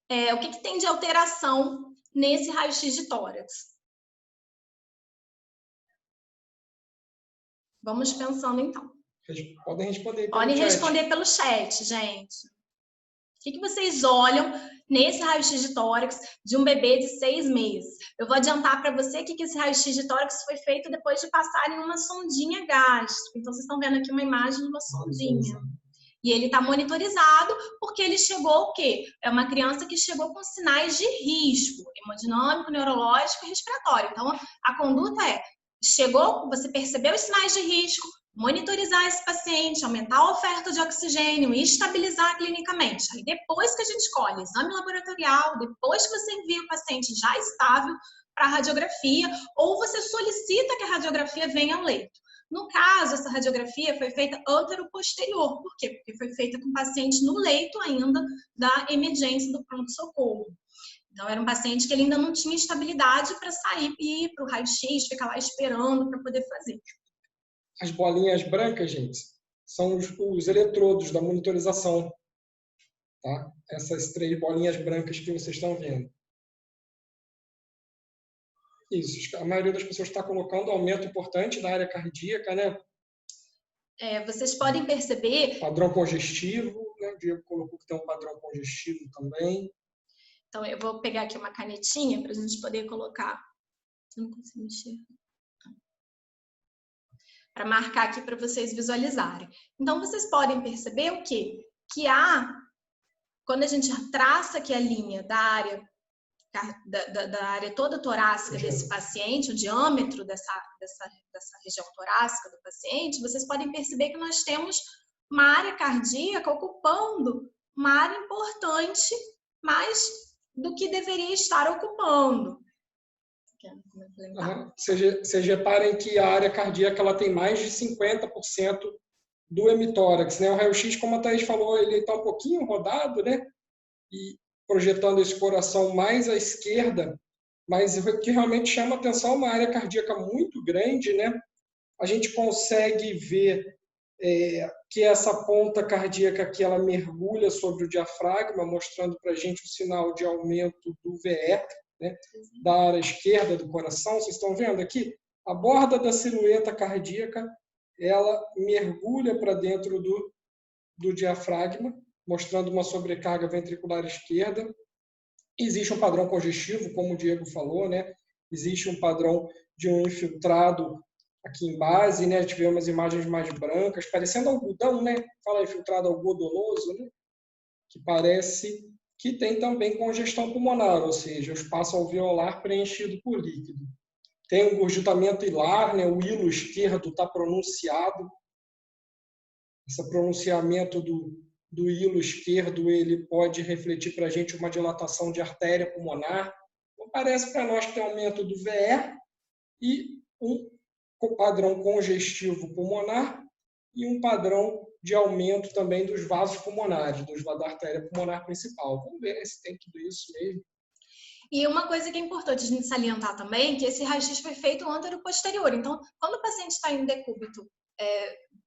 o que tem de alteração nesse raio-x de tórax? Vamos pensando, então. Podem responder pelo Podem chat. responder pelo chat, gente. O que vocês olham nesse raio-x de tórax de um bebê de 6 meses? Eu vou adiantar para você que esse raio-x de tórax foi feito depois de passar em uma sondinha gástrica. Então, vocês estão vendo aqui uma imagem de uma sondinha. E ele está monitorizado porque ele chegou o quê? É uma criança que chegou com sinais de risco, hemodinâmico, neurológico e respiratório. Então, a conduta chegou, você percebeu os sinais de risco, monitorizar esse paciente, aumentar a oferta de oxigênio e estabilizar clinicamente. Aí depois que a gente escolhe exame laboratorial, depois que você envia o paciente já estável para a radiografia, ou você solicita que a radiografia venha ao leito. No caso, essa radiografia foi feita antero-posterior. Por quê? Porque foi feita com o paciente no leito ainda da emergência do pronto-socorro. Então, era um paciente que ele ainda não tinha estabilidade para sair e ir para o raio-x, ficar lá esperando para poder fazer. As bolinhas brancas, gente, são os eletrodos da monitorização. Tá? Essas 3 bolinhas brancas que vocês estão vendo. Isso, a maioria das pessoas está colocando aumento importante da área cardíaca, né? Vocês podem perceber... Padrão congestivo, né? O Diego colocou que tem um padrão congestivo também. Então, eu vou pegar aqui uma canetinha para a gente poder colocar... Eu não consigo mexer. Para marcar aqui para vocês visualizarem. Então, vocês podem perceber o quê? Que quando a gente traça aqui a linha da área toda torácica desse paciente, o diâmetro dessa região torácica do paciente, vocês podem perceber que nós temos uma área cardíaca ocupando uma área importante, mais do que deveria estar ocupando. Vocês reparem que a área cardíaca ela tem mais de 50% do hemitórax, né? O raio-x, como a Thaís falou, ele está um pouquinho rodado, né? E projetando esse coração mais à esquerda, mas o que realmente chama atenção é uma área cardíaca muito grande, né? A gente consegue ver que essa ponta cardíaca aqui, ela mergulha sobre o diafragma, mostrando para a gente o sinal de aumento do VE, né? Da área esquerda do coração. Vocês estão vendo aqui? A borda da silhueta cardíaca, ela mergulha para dentro do diafragma, mostrando uma sobrecarga ventricular esquerda. Existe um padrão congestivo, como o Diego falou, né? Existe um padrão de um infiltrado aqui em base, né? Tivemos umas imagens mais brancas, parecendo algodão, né? Fala infiltrado algodonoso, né? Que parece que tem também congestão pulmonar, ou seja, o espaço alveolar preenchido por líquido. Tem um gurgitamento hilar, né? O hilo esquerdo está pronunciado. Esse pronunciamento do hilo esquerdo, ele pode refletir para a gente uma dilatação de artéria pulmonar. Então, parece para nós que tem aumento do VE e um padrão congestivo pulmonar e um padrão de aumento também dos vasos pulmonares, da artéria pulmonar principal. Vamos ver se tem tudo isso mesmo. E uma coisa que é importante a gente salientar também, que esse raio-x foi feito antero-posterior. Então, quando o paciente está em decúbito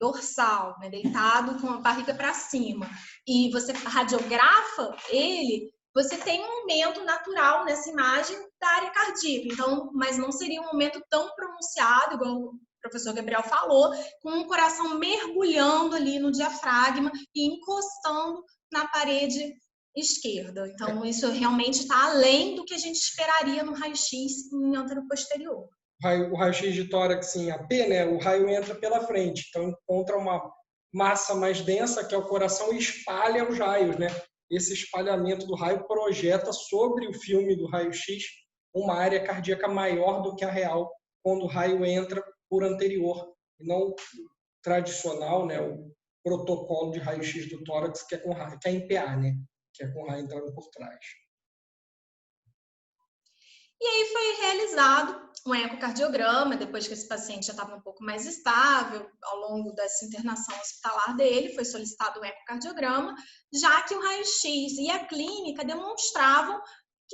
dorsal, né, deitado com a barriga para cima, e você radiografa ele, você tem um aumento natural nessa imagem da área cardíaca. Então, mas não seria um aumento tão pronunciado, igual o professor Gabriel falou, com o coração mergulhando ali no diafragma e encostando na parede esquerda. Então, isso realmente está além do que a gente esperaria no raio-x em antero-posterior. O raio-x de tórax em AP, né, o raio entra pela frente, então encontra uma massa mais densa, que é o coração, e espalha os raios, né? Esse espalhamento do raio projeta sobre o filme do raio-x uma área cardíaca maior do que a real, quando o raio entra por anterior, e não o tradicional, né, o protocolo de raio-x do tórax, que é com raio, que é em PA, né, que é com raio entrando por trás. E aí foi realizado um ecocardiograma, depois que esse paciente já estava um pouco mais estável, ao longo dessa internação hospitalar dele, foi solicitado um ecocardiograma, já que o raio-x e a clínica demonstravam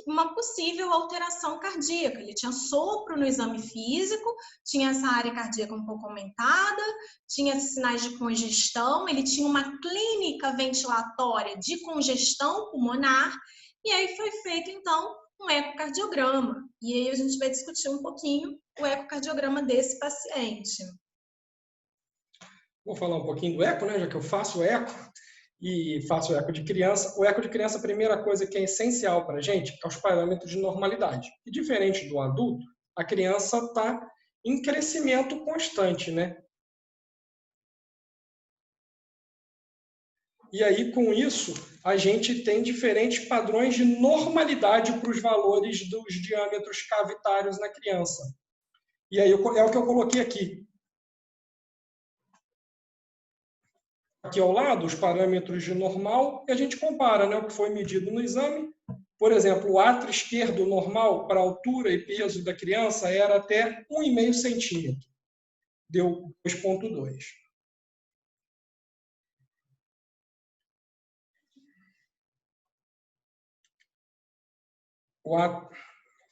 uma possível alteração cardíaca. Ele tinha sopro no exame físico, tinha essa área cardíaca um pouco aumentada, tinha sinais de congestão, ele tinha uma clínica ventilatória de congestão pulmonar, E aí foi feito, então, um ecocardiograma. E aí a gente vai discutir um pouquinho o ecocardiograma desse paciente. Vou falar um pouquinho do eco, né, já que eu faço eco e faço eco de criança. O eco de criança, a primeira coisa que é essencial para a gente é os parâmetros de normalidade. E diferente do adulto, a criança está em crescimento constante, né? E aí, com isso, a gente tem diferentes padrões de normalidade para os valores dos diâmetros cavitários na criança. E aí é o que eu coloquei aqui. Aqui ao lado, os parâmetros de normal, e a gente compara, né, o que foi medido no exame. Por exemplo, o átrio esquerdo normal para a altura e peso da criança era até 1,5 centímetro. Deu 2,2. O átrio...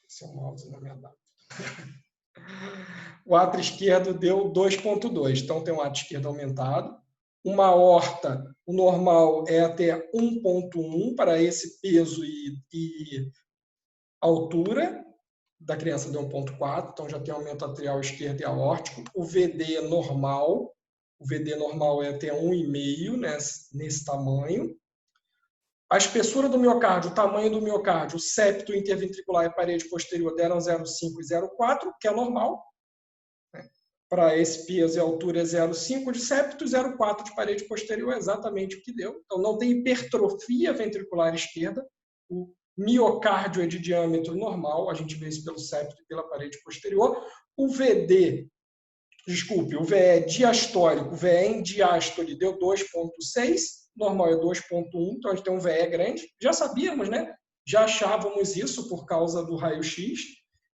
Esse é o mouse, na verdade. O átrio esquerdo deu 2,2. Então, tem um átrio esquerdo aumentado. Uma aorta, o normal é até 1,1 para esse peso e altura. Da criança deu 1,4, então já tem aumento atrial esquerdo e aórtico. O VD normal é até 1,5, né, nesse tamanho. A espessura do miocárdio, o tamanho do miocárdio, o septo interventricular e parede posterior deram 0,5 e 0,4, que é normal. Para esse peso e altura é 0,5 de septo e 0,4 de parede posterior, é exatamente o que deu. Então, não tem hipertrofia ventricular esquerda. O miocárdio é de diâmetro normal, a gente vê isso pelo septo e pela parede posterior. O VE diastólico, o VE em diástole deu 2,6, normal é 2,1, então a gente tem um VE grande. Já sabíamos, né? Já achávamos isso por causa do raio-x.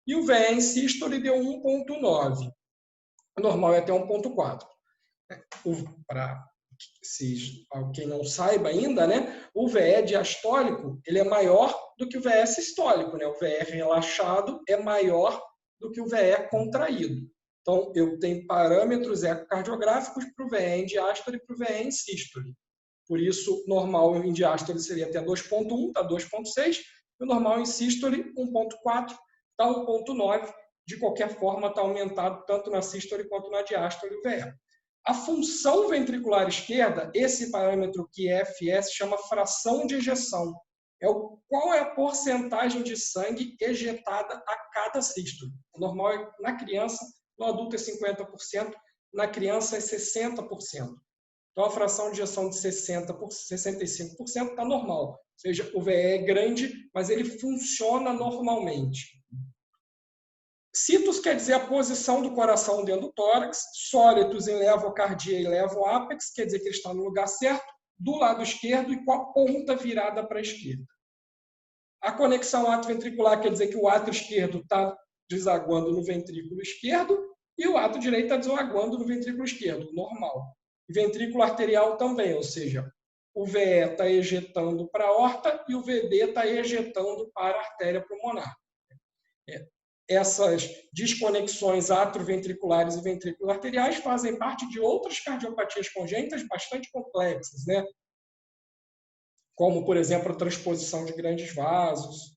E o VE em sístole deu 1,9. O normal é até 1,4. Para quem não saiba ainda, né, o VE diastólico ele é maior do que o VE sistólico. Né? O VE relaxado é maior do que o VE contraído. Então, eu tenho parâmetros ecocardiográficos para o VE em diástole e para o VE em sístole. Por isso, normal em diástole seria até 2,1, está 2,6. E o normal em sístole, 1,4, está 1,9. De qualquer forma, está aumentado tanto na sístole quanto na diástole o VE. A função ventricular esquerda, esse parâmetro que é FS, chama fração de ejeção. Qual é a porcentagem de sangue ejetada a cada sístole. O normal é na criança, no adulto é 50%, na criança é 60%. Então, a fração de ejeção de 65% está normal. Ou seja, o VE é grande, mas ele funciona normalmente. Situs quer dizer a posição do coração dentro do tórax, sólitus em levocardia e levoápex, quer dizer que ele está no lugar certo, do lado esquerdo e com a ponta virada para a esquerda. A conexão atrioventricular quer dizer que o átrio esquerdo está desaguando no ventrículo esquerdo e o átrio direito está desaguando no ventrículo esquerdo, normal. E ventrículo arterial também, ou seja, o VE está ejetando para a aorta e o VD está ejetando para a artéria pulmonar. Essas desconexões atrioventriculares e ventrículo arteriais fazem parte de outras cardiopatias congênitas bastante complexas, né? Como, por exemplo, a transposição de grandes vasos,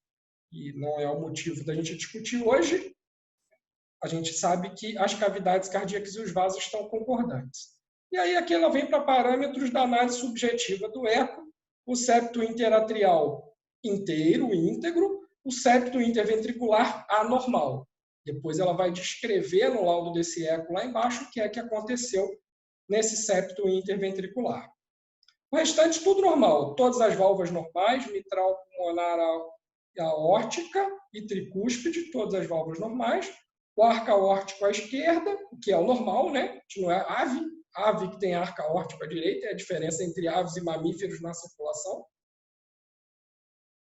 e não é o motivo da gente discutir hoje. A gente sabe que as cavidades cardíacas e os vasos estão concordantes. E aí aqui ela vem para parâmetros da análise subjetiva do eco, o septo interatrial inteiro, íntegro, o septo interventricular anormal. Depois ela vai descrever no laudo desse eco lá embaixo o que é que aconteceu nesse septo interventricular. O restante tudo normal, todas as válvulas normais, mitral, pulmonar, aórtica e tricúspide, todas as válvulas normais. O arco aórtico à esquerda, que é o normal, né? Não é ave que tem arco aórtico à direita, é a diferença entre aves e mamíferos na circulação.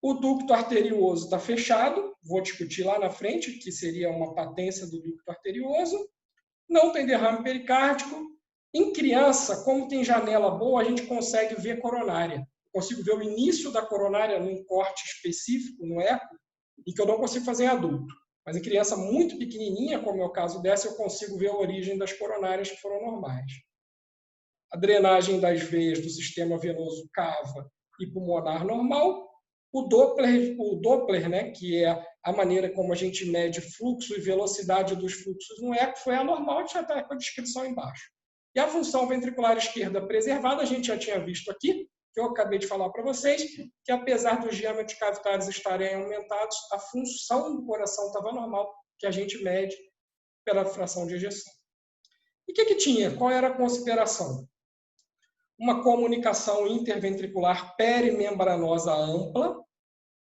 O ducto arterioso está fechado, vou discutir lá na frente, que seria uma patência do ducto arterioso. Não tem derrame pericárdico. Em criança, como tem janela boa, a gente consegue ver coronária. Eu consigo ver o início da coronária num corte específico, no eco, e que eu não consigo fazer em adulto. Mas em criança muito pequenininha, como é o caso dessa, eu consigo ver a origem das coronárias que foram normais. A drenagem das veias do sistema venoso cava e pulmonar normal. O Doppler, né, que é a maneira como a gente mede fluxo e velocidade dos fluxos no eco, foi anormal, a gente já está com a descrição embaixo. E a função ventricular esquerda preservada, a gente já tinha visto aqui, que eu acabei de falar para vocês, que apesar dos diâmetros cavitários estarem aumentados, a função do coração estava normal, que a gente mede pela fração de ejeção. E o que tinha? Qual era a consideração? Uma comunicação interventricular perimembranosa ampla,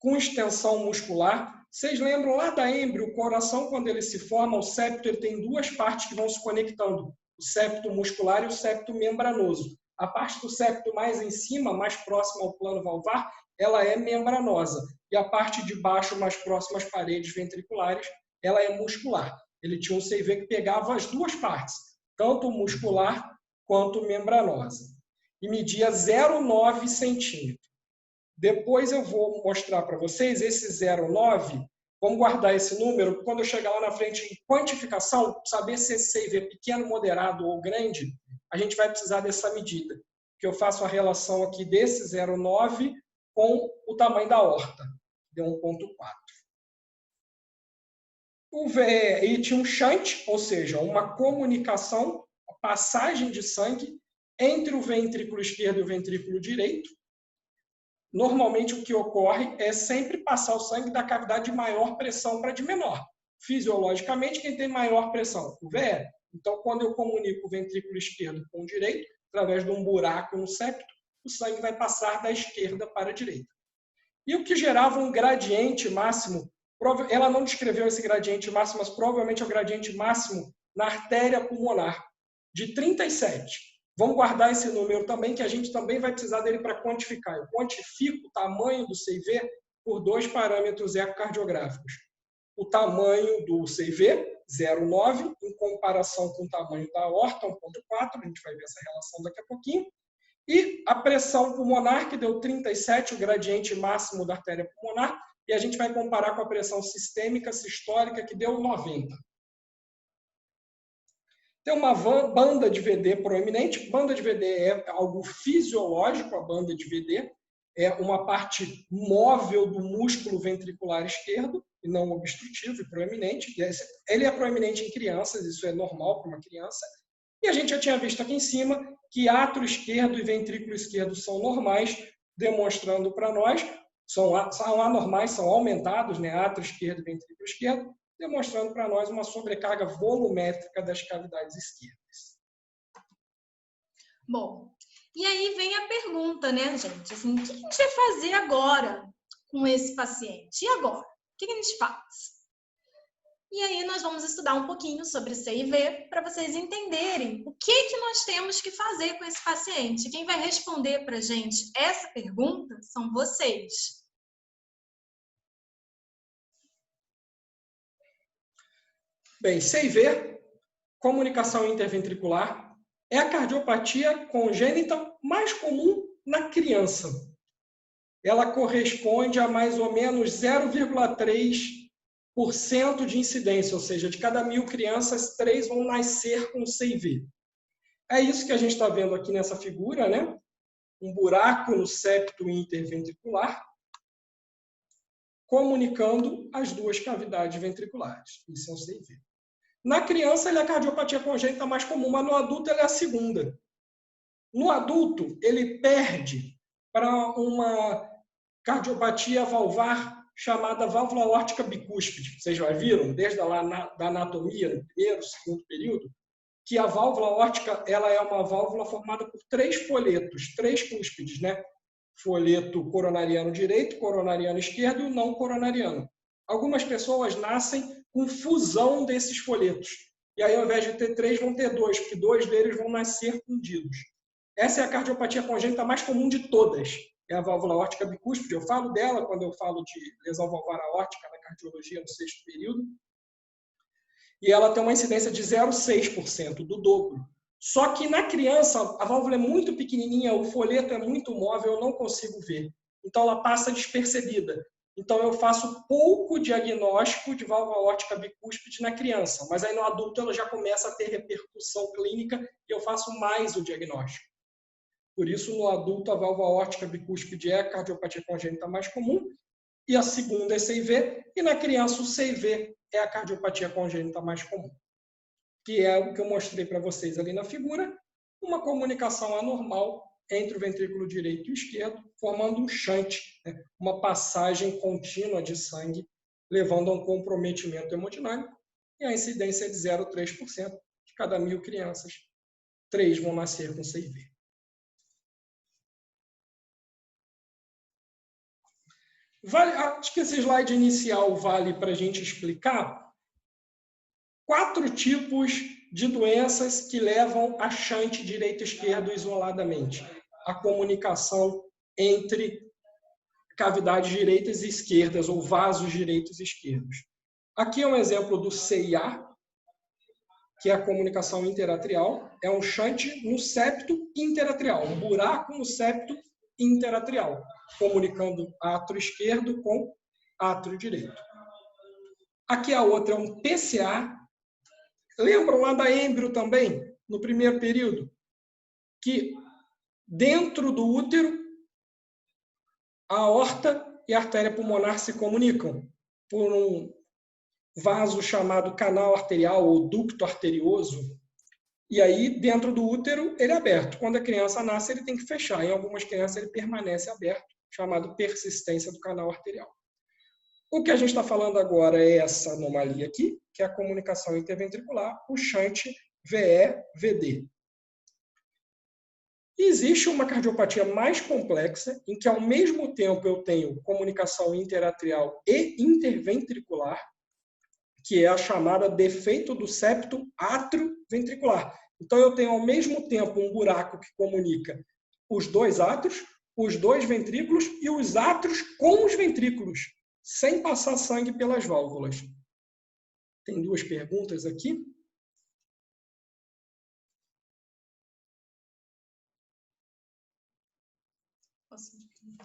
com extensão muscular. Vocês lembram lá da êmbrio, o coração, quando ele se forma, o septo ele tem duas partes que vão se conectando, o septo muscular e o septo membranoso. A parte do septo mais em cima, mais próxima ao plano valvar, ela é membranosa. E a parte de baixo, mais próxima às paredes ventriculares, ela é muscular. Ele tinha um CV que pegava as duas partes, tanto muscular quanto membranosa. E media 0,9 centímetros. Depois eu vou mostrar para vocês esse 0,9. Vamos guardar esse número, quando eu chegar lá na frente em quantificação, saber se esse CV é pequeno, moderado ou grande, a gente vai precisar dessa medida. Que eu faço a relação aqui desse 0,9 com o tamanho da aorta, deu 1,4. O VE tinha um shunt, ou seja, uma comunicação, a passagem de sangue entre o ventrículo esquerdo e o ventrículo direito. Normalmente, o que ocorre é sempre passar o sangue da cavidade de maior pressão para de menor. Fisiologicamente, quem tem maior pressão? O VE. Então, quando eu comunico o ventrículo esquerdo com o direito, através de um buraco no septo, o sangue vai passar da esquerda para a direita. E o que gerava um gradiente máximo, ela não descreveu esse gradiente máximo, mas provavelmente é o gradiente máximo na artéria pulmonar, de 37. Vamos guardar esse número também, que a gente também vai precisar dele para quantificar. Eu quantifico o tamanho do CV por dois parâmetros ecocardiográficos. O tamanho do CV, 0,9, em comparação com o tamanho da aorta, 1,4, a gente vai ver essa relação daqui a pouquinho. E a pressão pulmonar, que deu 37, o gradiente máximo da artéria pulmonar, e a gente vai comparar com a pressão sistêmica sistólica, que deu 90. Tem uma banda de VD proeminente. Banda de VD é algo fisiológico, a banda de VD é uma parte móvel do músculo ventricular esquerdo, e não obstrutivo e proeminente. Ele é proeminente em crianças, isso é normal para uma criança. E a gente já tinha visto aqui em cima que átrio esquerdo e ventrículo esquerdo são normais, demonstrando para nós, são anormais, são aumentados, né? Átrio esquerdo e ventrículo esquerdo, demonstrando para nós uma sobrecarga volumétrica das cavidades esquerdas. Bom, e aí vem a pergunta, né, gente? Assim, o que a gente vai fazer agora com esse paciente? E agora? O que a gente faz? E aí nós vamos estudar um pouquinho sobre CIV para vocês entenderem o que nós temos que fazer com esse paciente. Quem vai responder para a gente essa pergunta são vocês. Bem, CIV, comunicação interventricular, é a cardiopatia congênita mais comum na criança. Ela corresponde a mais ou menos 0,3% de incidência, ou seja, de cada 1.000 crianças, 3 vão nascer com CIV. É isso que a gente está vendo aqui nessa figura, né? Um buraco no septo interventricular, comunicando as duas cavidades ventriculares. Isso é um CIV. Na criança, ele é a cardiopatia congênita mais comum, mas no adulto, ele é a segunda. No adulto, ele perde para uma cardiopatia valvar chamada válvula aórtica bicúspide. Vocês já viram, desde lá da anatomia, no primeiro, segundo período, que a válvula aórtica ela é uma válvula formada por 3 folhetos, 3 cúspides, né? Folheto coronariano direito, coronariano esquerdo e o não coronariano. Algumas pessoas nascem com fusão desses folhetos. E aí, ao invés de ter 3, vão ter 2, porque 2 deles vão nascer fundidos. Essa é a cardiopatia congênita mais comum de todas. É a válvula aórtica bicúspide. Eu falo dela quando eu falo de lesão valvar aórtica na cardiologia no 6º período. E ela tem uma incidência de 0,6%, do dobro. Só que na criança, a válvula é muito pequenininha, o folheto é muito móvel, eu não consigo ver. Então, ela passa despercebida. Então, eu faço pouco diagnóstico de válvula aórtica bicúspide na criança, mas aí no adulto ela já começa a ter repercussão clínica e eu faço mais o diagnóstico. Por isso, no adulto, a válvula aórtica bicúspide é a cardiopatia congênita mais comum, e a segunda é CIV, e na criança o CIV é a cardiopatia congênita mais comum, que é o que eu mostrei para vocês ali na figura, uma comunicação anormal entre o ventrículo direito e o esquerdo, formando um shunt, né? Uma passagem contínua de sangue, levando a um comprometimento hemodinâmico, e a incidência é de 0,3%. De cada 1.000 crianças, 3 vão nascer com CIV. Acho que esse slide inicial vale para a gente explicar 4 tipos de doenças que levam a shunt direito e esquerdo isoladamente. A comunicação entre cavidades direitas e esquerdas, ou vasos direitos e esquerdos. Aqui é um exemplo do CIA, que é a comunicação interatrial. É um shunt no septo interatrial, um buraco no septo interatrial, comunicando átrio esquerdo com átrio direito. Aqui a outra é um PCA. Lembram lá da êmbrio também, no primeiro período? Que dentro do útero, a aorta e a artéria pulmonar se comunicam por um vaso chamado canal arterial ou ducto arterioso. E aí, dentro do útero, ele é aberto. Quando a criança nasce, ele tem que fechar. Em algumas crianças, ele permanece aberto, chamado persistência do canal arterial. O que a gente está falando agora é essa anomalia aqui, que é a comunicação interventricular, o shunt VE-VD. Existe uma cardiopatia mais complexa, em que, ao mesmo tempo, eu tenho comunicação interatrial e interventricular, que é a chamada defeito do septo atrioventricular. Então, eu tenho, ao mesmo tempo, um buraco que comunica os dois átrios, os dois ventrículos e os átrios com os ventrículos, sem passar sangue pelas válvulas. Tem 2 perguntas aqui.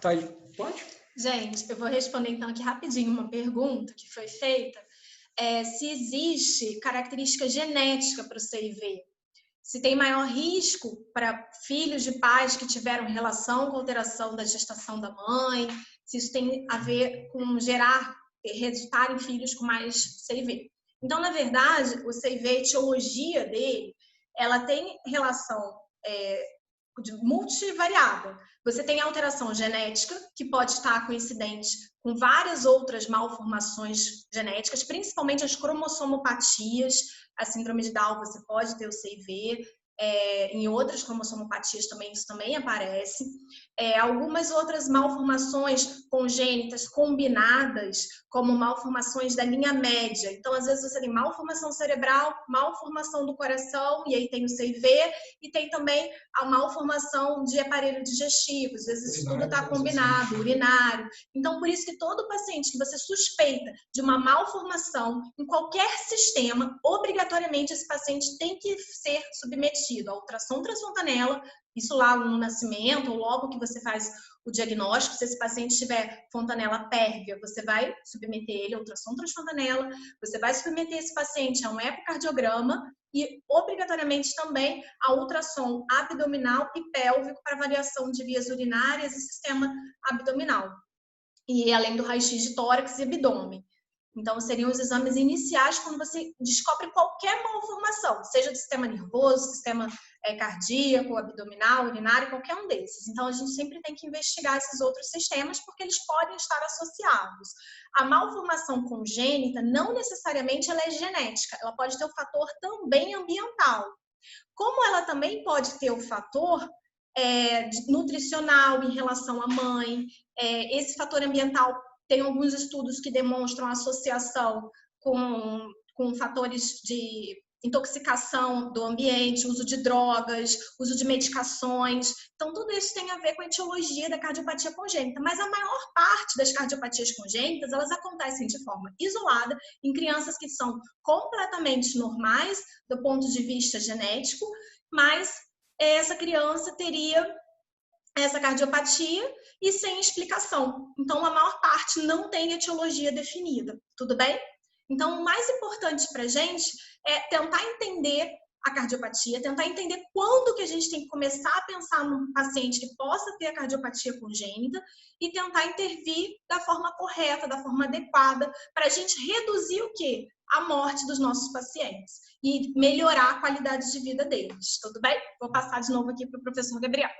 Tá aí. Pode? Gente, eu vou responder então aqui rapidinho uma pergunta que foi feita. Se existe característica genética para o CIV. Se tem maior risco para filhos de pais que tiveram relação com alteração da gestação da mãe, se isso tem a ver com resultar em filhos com mais CIV. Então, na verdade, o CIV, a etiologia dele, ela tem relação multivariável. Você tem alteração genética, que pode estar coincidente com várias outras malformações genéticas, principalmente as cromossomopatias. A síndrome de Down, você pode ter o CIV. Em outras cromossomopatias também isso também aparece. Algumas outras malformações congênitas combinadas, como malformações da linha média. Então, às vezes você tem malformação cerebral, malformação do coração, e aí tem o CIV, e tem também a malformação de aparelho digestivo. Às vezes isso tudo está combinado, urinário. Então, por isso que todo paciente que você suspeita de uma malformação em qualquer sistema, obrigatoriamente esse paciente tem que ser submetido a ultrassom transfontanela, isso lá no nascimento, ou logo que você faz o diagnóstico. Se esse paciente tiver fontanela pérvia, você vai submeter ele a ultrassom transfontanela, você vai submeter esse paciente a um ecocardiograma e, obrigatoriamente, também a ultrassom abdominal e pélvico para avaliação de vias urinárias e sistema abdominal. E além do raio-x de tórax e abdômen. Então, seriam os exames iniciais quando você descobre qualquer malformação, seja do sistema nervoso, sistema cardíaco, abdominal, urinário, qualquer um desses. Então, a gente sempre tem que investigar esses outros sistemas porque eles podem estar associados. A malformação congênita, não necessariamente ela é genética, ela pode ter o fator também ambiental. Como ela também pode ter o fator nutricional em relação à mãe, esse fator ambiental tem alguns estudos que demonstram associação com fatores de intoxicação do ambiente, uso de drogas, uso de medicações. Então, tudo isso tem a ver com a etiologia da cardiopatia congênita. Mas a maior parte das cardiopatias congênitas, elas acontecem de forma isolada em crianças que são completamente normais do ponto de vista genético, mas essa criança teria essa cardiopatia e sem explicação. Então, a maior parte não tem etiologia definida, tudo bem? Então, o mais importante para a gente é tentar entender a cardiopatia, tentar entender quando que a gente tem que começar a pensar num paciente que possa ter a cardiopatia congênita e tentar intervir da forma correta, da forma adequada, para a gente reduzir o quê? A morte dos nossos pacientes e melhorar a qualidade de vida deles. Tudo bem? Vou passar de novo aqui para o professor Gabriel.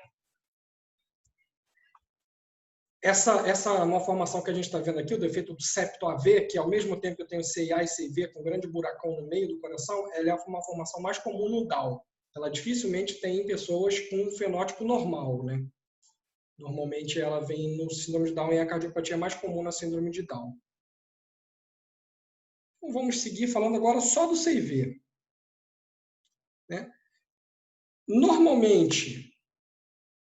Essa malformação que a gente está vendo aqui, o defeito do septo AV, que ao mesmo tempo eu tenho CIA e CV com um grande buracão no meio do coração, ela é uma formação mais comum no Down. Ela dificilmente tem em pessoas com um fenótipo normal, né? Normalmente ela vem no síndrome de Down e a cardiopatia é mais comum na síndrome de Down. Então, vamos seguir falando agora só do CV. Né? Normalmente,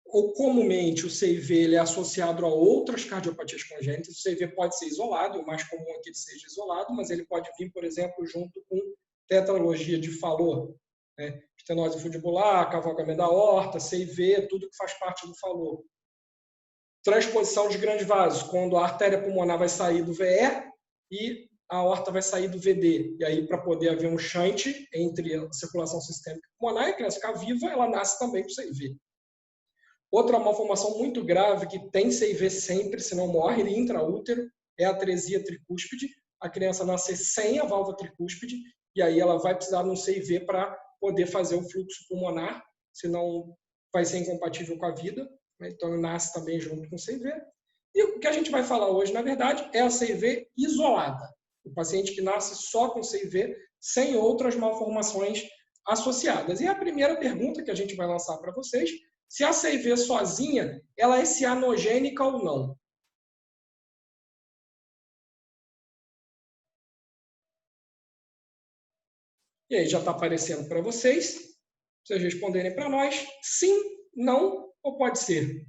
ou comumente, o CIV ele é associado a outras cardiopatias congênitas. O CIV pode ser isolado, o mais comum é que ele seja isolado, mas ele pode vir, por exemplo, junto com tetralogia de Fallot, né? Estenose fundibular, cavalgamento da aorta, CIV, tudo que faz parte do Fallot. Transposição de grandes vasos, quando a artéria pulmonar vai sair do VE e a aorta vai sair do VD. E aí, para poder haver um shunt entre a circulação sistêmica e pulmonar, e a criança ficar viva, ela nasce também com CIV. Outra malformação muito grave que tem CIV sempre, se não morre, intraútero, é a atresia tricúspide. A criança nasce sem a válvula tricúspide e aí ela vai precisar de um CIV para poder fazer o fluxo pulmonar, senão vai ser incompatível com a vida. Então, nasce também junto com o CIV. E o que a gente vai falar hoje, na verdade, é a CIV isolada. O paciente que nasce só com CIV, sem outras malformações associadas. E a primeira pergunta que a gente vai lançar para vocês: se a CIV sozinha, ela é cianogênica ou não? E aí já está aparecendo para vocês. Vocês responderem para nós, sim, não ou pode ser.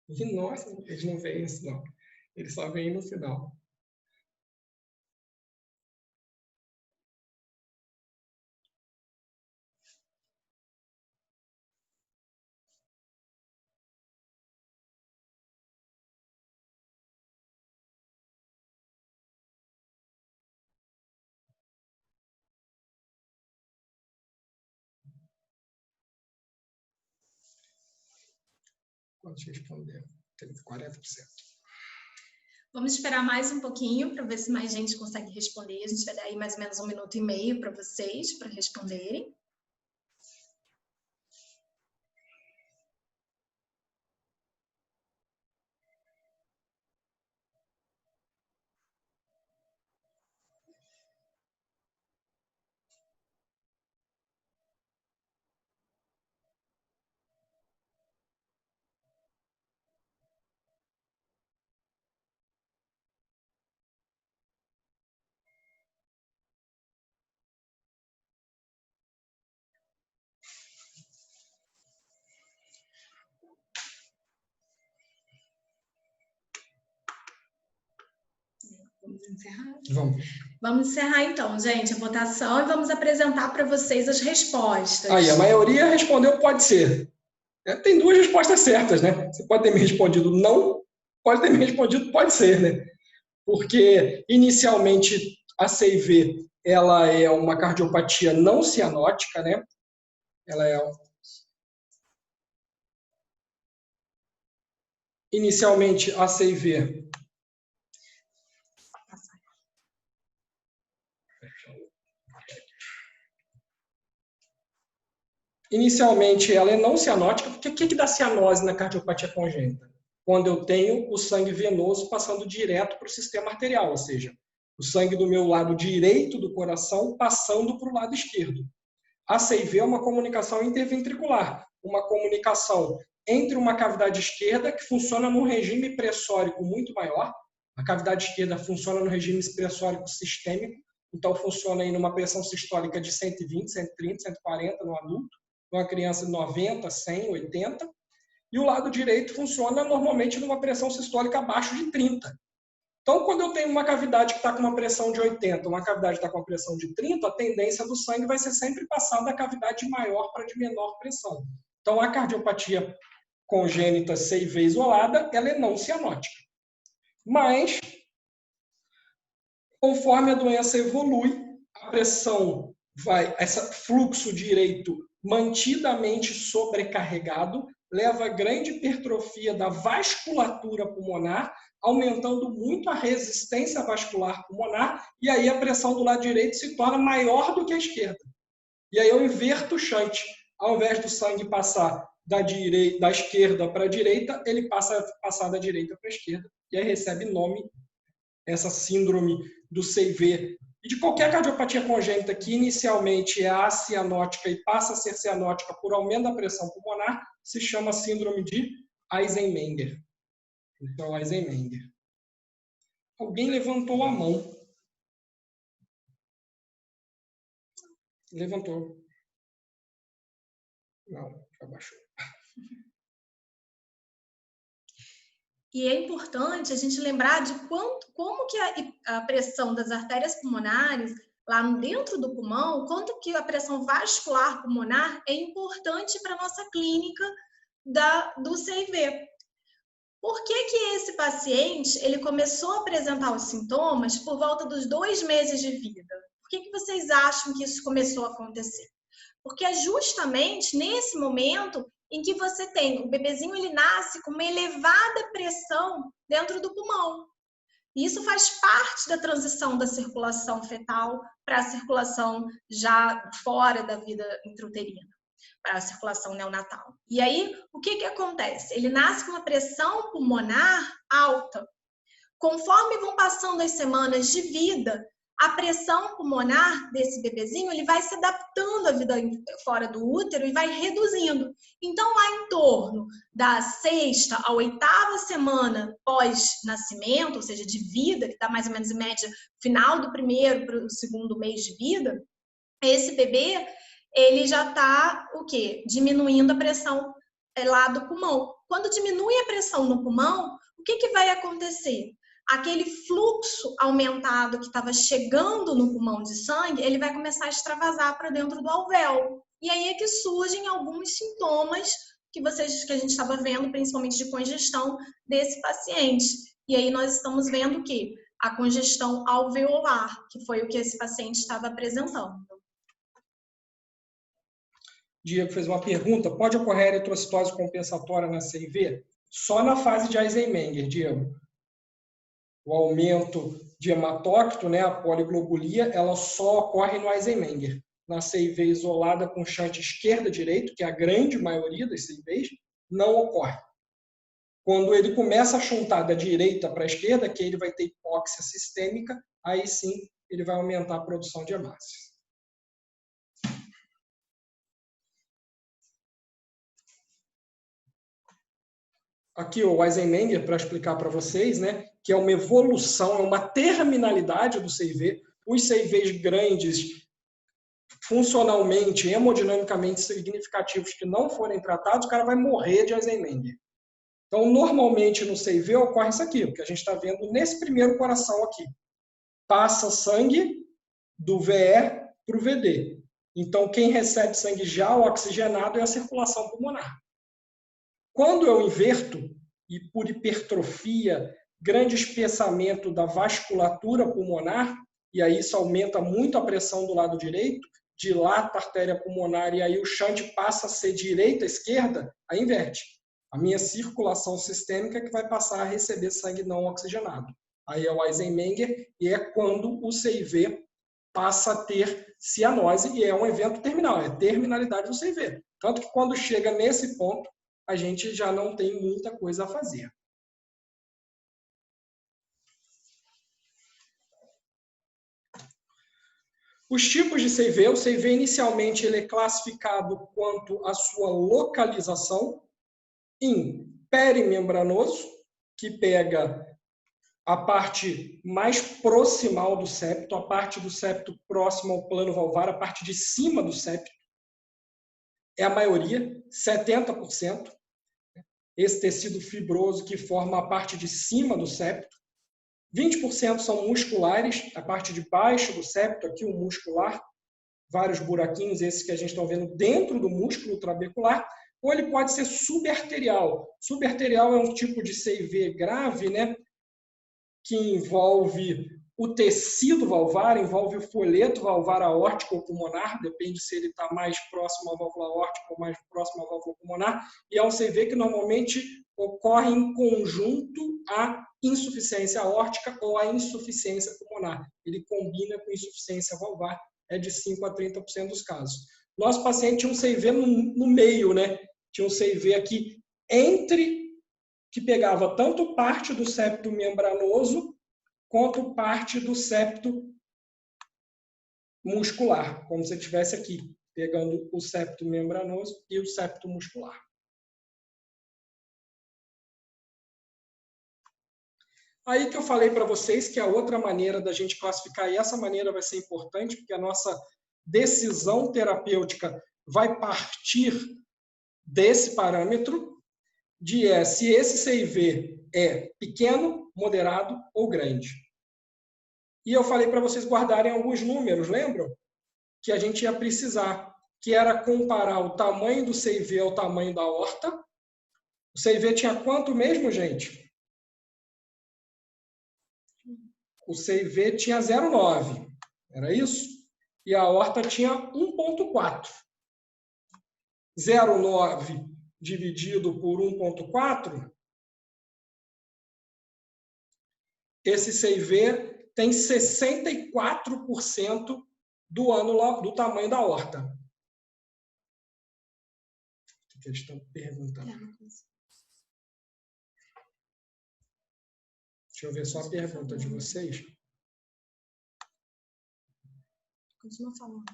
E nossa, eles não veem isso não. Eles só veem no final. Quantos responderam? 40%. Vamos esperar mais um pouquinho para ver se mais gente consegue responder. A gente vai dar aí mais ou menos 1 minuto e meio para vocês, para responderem. Vamos encerrar? Vamos encerrar então, gente, a votação e vamos apresentar para vocês as respostas. Aí, a maioria respondeu pode ser. Tem 2 respostas certas, né? Você pode ter me respondido não, pode ter me respondido pode ser, né? Porque, inicialmente, a CIV ela é uma cardiopatia não cianótica, né? Ela é... Inicialmente, a CIV... Inicialmente, ela é não cianótica, porque o que dá cianose na cardiopatia congênita? Quando eu tenho o sangue venoso passando direto para o sistema arterial, ou seja, o sangue do meu lado direito do coração passando para o lado esquerdo. A CIV é uma comunicação interventricular, uma comunicação entre uma cavidade esquerda que funciona num regime pressórico muito maior. A cavidade esquerda funciona no regime pressórico sistêmico, então funciona aí numa pressão sistólica de 120, 130, 140 no adulto, numa criança de 90, 100, 80. E o lado direito funciona normalmente numa pressão sistólica abaixo de 30. Então, quando eu tenho uma cavidade que está com uma pressão de 80, uma cavidade que está com uma pressão de 30, a tendência do sangue vai ser sempre passar da cavidade de maior para de menor pressão. Então, a cardiopatia congênita CIV isolada, ela é não cianótica. Mas, Conforme a doença evolui, a pressão vai, esse fluxo direito mantidamente sobrecarregado, leva a grande hipertrofia da vasculatura pulmonar, aumentando muito a resistência vascular pulmonar, e aí a pressão do lado direito se torna maior do que a esquerda. E aí eu inverto o shunt. Ao invés do sangue passar da esquerda para a direita, ele passa a passar da direita para a esquerda. E aí recebe nome, essa síndrome do CIV. E de qualquer cardiopatia congênita que inicialmente é acianótica e passa a ser cianótica por aumento da pressão pulmonar, se chama síndrome de Eisenmenger. Então, Eisenmenger. Alguém levantou a mão. Levantou. Não, abaixou. E é importante a gente lembrar de como que a pressão das artérias pulmonares, lá dentro do pulmão, quanto que a pressão vascular pulmonar é importante para a nossa clínica do CIV. Por que esse paciente ele começou a apresentar os sintomas por volta dos 2 meses de vida? Por que vocês acham que isso começou a acontecer? Porque é justamente nesse momento em que você tem, o bebezinho ele nasce com uma elevada pressão dentro do pulmão. E isso faz parte da transição da circulação fetal para a circulação já fora da vida intrauterina, para a circulação neonatal. E aí, o que acontece? Ele nasce com uma pressão pulmonar alta. Conforme vão passando as semanas de vida, a pressão pulmonar desse bebezinho ele vai se adaptando à vida fora do útero e vai reduzindo. Então, lá em torno da 6ª à 8ª semana pós-nascimento, ou seja, de vida, que dá mais ou menos em média final do 1º para o 2º mês de vida, esse bebê ele já está o quê? Diminuindo a pressão lá do pulmão. Quando diminui a pressão no pulmão, o que vai acontecer? Aquele fluxo aumentado que estava chegando no pulmão de sangue, ele vai começar a extravasar para dentro do alvéolo. E aí é que surgem alguns sintomas que a gente estava vendo, principalmente de congestão desse paciente. E aí nós estamos vendo o quê? A congestão alveolar, que foi o que esse paciente estava apresentando. Diego fez uma pergunta. Pode ocorrer eritrocitose compensatória na CIV? Só na fase de Eisenmenger, Diego. O aumento de hematócrito, né, a poliglobulia, ela só ocorre no Eisenmenger. Na CIV isolada com shunt esquerda-direito, que é a grande maioria das CIVs, não ocorre. Quando ele começa a shuntar da direita para a esquerda, que ele vai ter hipóxia sistêmica, aí sim ele vai aumentar a produção de hemácias. Aqui o Eisenmenger, para explicar para vocês, né, que é uma evolução, é uma terminalidade do CIV. Os CIVs grandes, funcionalmente, hemodinamicamente significativos, que não forem tratados, o cara vai morrer de Eisenmenger. Então, normalmente no CIV ocorre isso aqui, o que a gente está vendo nesse primeiro coração aqui. Passa sangue do VE para o VD. Então, quem recebe sangue já oxigenado é a circulação pulmonar. Quando eu inverto, e por hipertrofia, grande espessamento da vasculatura pulmonar, e aí isso aumenta muito a pressão do lado direito, dilata a artéria pulmonar, e aí o shunt passa a ser direita-esquerda, aí inverte. A minha circulação sistêmica que vai passar a receber sangue não oxigenado. Aí é o Eisenmenger, e é quando o CIV passa a ter cianose, e é um evento terminal, é a terminalidade do CIV. Tanto que quando chega nesse ponto, a gente já não tem muita coisa a fazer. Os tipos de CIV, o CIV inicialmente ele é classificado quanto à sua localização em perimembranoso, que pega a parte mais proximal do septo, a parte do septo próximo ao plano valvar, a parte de cima do septo. É a maioria, 70%. Esse tecido fibroso que forma a parte de cima do septo. 20% são musculares, a parte de baixo do septo, aqui o muscular, vários buraquinhos, esses que a gente está vendo dentro do músculo trabecular, ou ele pode ser subarterial. Subarterial é um tipo de CIV grave, né, que envolve o tecido valvar, envolve o folheto valvar aórtico ou pulmonar, depende se ele está mais próximo à válvula aórtica ou mais próximo à válvula pulmonar, e é um CV que normalmente ocorre em conjunto à insuficiência aórtica ou à insuficiência pulmonar. Ele combina com insuficiência valvar, é de 5 a 30% dos casos. Nosso paciente tinha um CV no meio, né? Tinha um CV aqui que pegava tanto parte do septo membranoso quanto parte do septo muscular, como se estivesse aqui, pegando o septo membranoso e o septo muscular. Aí que eu falei para vocês que a outra maneira da gente classificar, e essa maneira vai ser importante, porque a nossa decisão terapêutica vai partir desse parâmetro, se esse CIV é pequeno, moderado ou grande. E eu falei para vocês guardarem alguns números, lembram? Que a gente ia precisar, que era comparar o tamanho do CIV ao tamanho da aorta. O CIV tinha quanto mesmo, gente? O CIV tinha 0,9, era isso? E a aorta tinha 1,4. 0,9 dividido por 1,4, esse CIV tem 64% do ângulo do tamanho da aorta. O que eles estão perguntando? Deixa eu ver só a pergunta de vocês. Continua falando.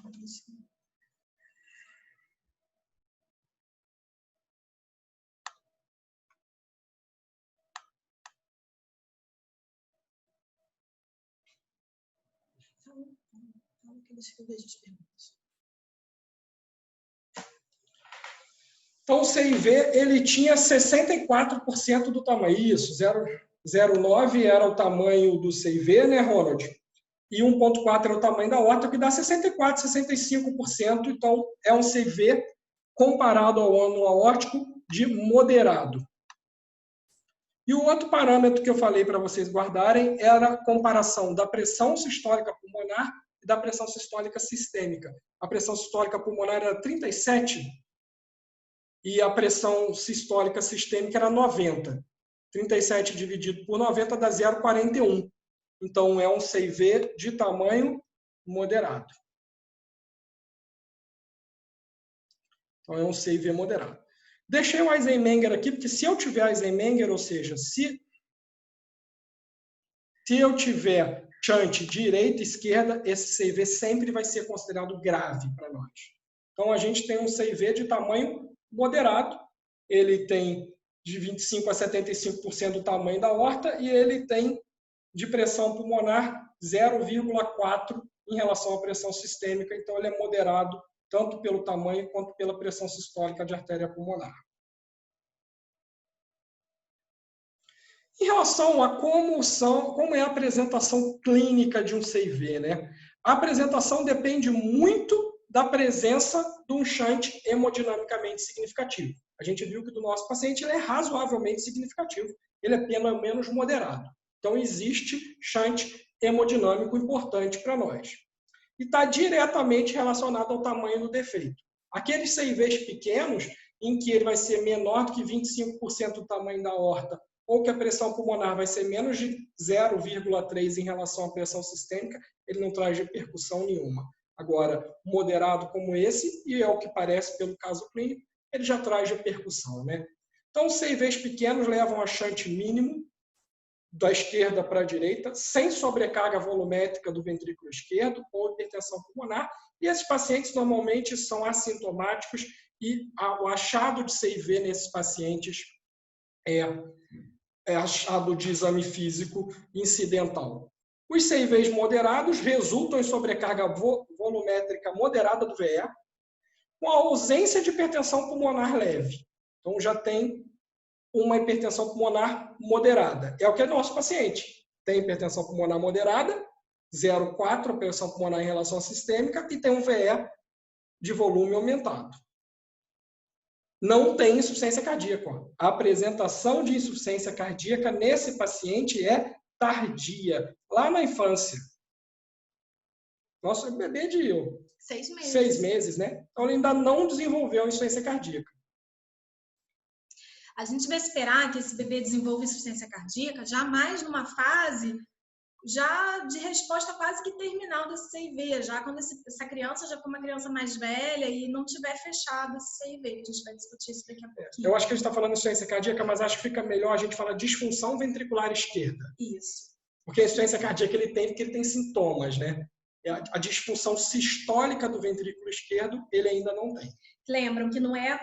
Então, o CIV ele tinha 64% do tamanho. Isso, 0,9 era o tamanho do CIV, né, Ronald? E 1,4 era o tamanho da aorta, que dá 64%, 65%. Então, é um CIV comparado ao ângulo aórtico de moderado. E o outro parâmetro que eu falei para vocês guardarem era a comparação da pressão sistólica pulmonar e da pressão sistólica sistêmica. A pressão sistólica pulmonar era 37 e a pressão sistólica sistêmica era 90. 37 dividido por 90 dá 0,41. Então, é um CIV de tamanho moderado. Então, é um CIV moderado. Deixei o Eisenmenger aqui, porque se eu tiver Eisenmenger, ou seja, se eu tiver shunt direita e esquerda, esse CIV sempre vai ser considerado grave para nós. Então, a gente tem um CIV de tamanho moderado, ele tem de 25% a 75% do tamanho da aorta e ele tem de pressão pulmonar 0,4 em relação à pressão sistêmica, então ele é moderado tanto pelo tamanho quanto pela pressão sistólica de artéria pulmonar. Em relação a como é a apresentação clínica de um CIV, né? A apresentação depende muito da presença de um shunt hemodinamicamente significativo. A gente viu que do nosso paciente ele é razoavelmente significativo, ele é pelo menos moderado. Então, existe shunt hemodinâmico importante para nós. E está diretamente relacionado ao tamanho do defeito. Aqueles CIVs pequenos, em que ele vai ser menor do que 25% do tamanho da aorta, ou que a pressão pulmonar vai ser menos de 0,3 em relação à pressão sistêmica, ele não traz repercussão nenhuma. Agora, moderado como esse, e é o que parece pelo caso clínico, ele já traz repercussão, né? Então, os CIVs pequenos levam a shunt mínimo, da esquerda para a direita, sem sobrecarga volumétrica do ventrículo esquerdo ou hipertensão pulmonar, e esses pacientes normalmente são assintomáticos e o achado de CIV nesses pacientes é achado de exame físico incidental. Os CIVs moderados resultam em sobrecarga volumétrica moderada do VE, com a ausência de hipertensão pulmonar leve. Então, já tem uma hipertensão pulmonar moderada. É o que é nosso paciente. Tem hipertensão pulmonar moderada, 0,4 a pressão pulmonar em relação à sistêmica, e tem um VE de volume aumentado. Não tem insuficiência cardíaca. A apresentação de insuficiência cardíaca nesse paciente é tardia. lá na infância. Nosso bebê de 6 meses. 6 meses, né? Então ele ainda não desenvolveu insuficiência cardíaca. A gente vai esperar que esse bebê desenvolva insuficiência cardíaca já mais numa fase já de resposta quase que terminal desse CIV, já quando essa criança já for uma criança mais velha e não tiver fechado esse CIV, que a gente vai discutir isso daqui a pouquinho. Eu acho que a gente está falando de insuficiência cardíaca, mas acho que fica melhor a gente falar disfunção ventricular esquerda. Isso. Porque a insuficiência cardíaca ele tem sintomas, né? A disfunção sistólica do ventrículo esquerdo ele ainda não tem. Lembram que não é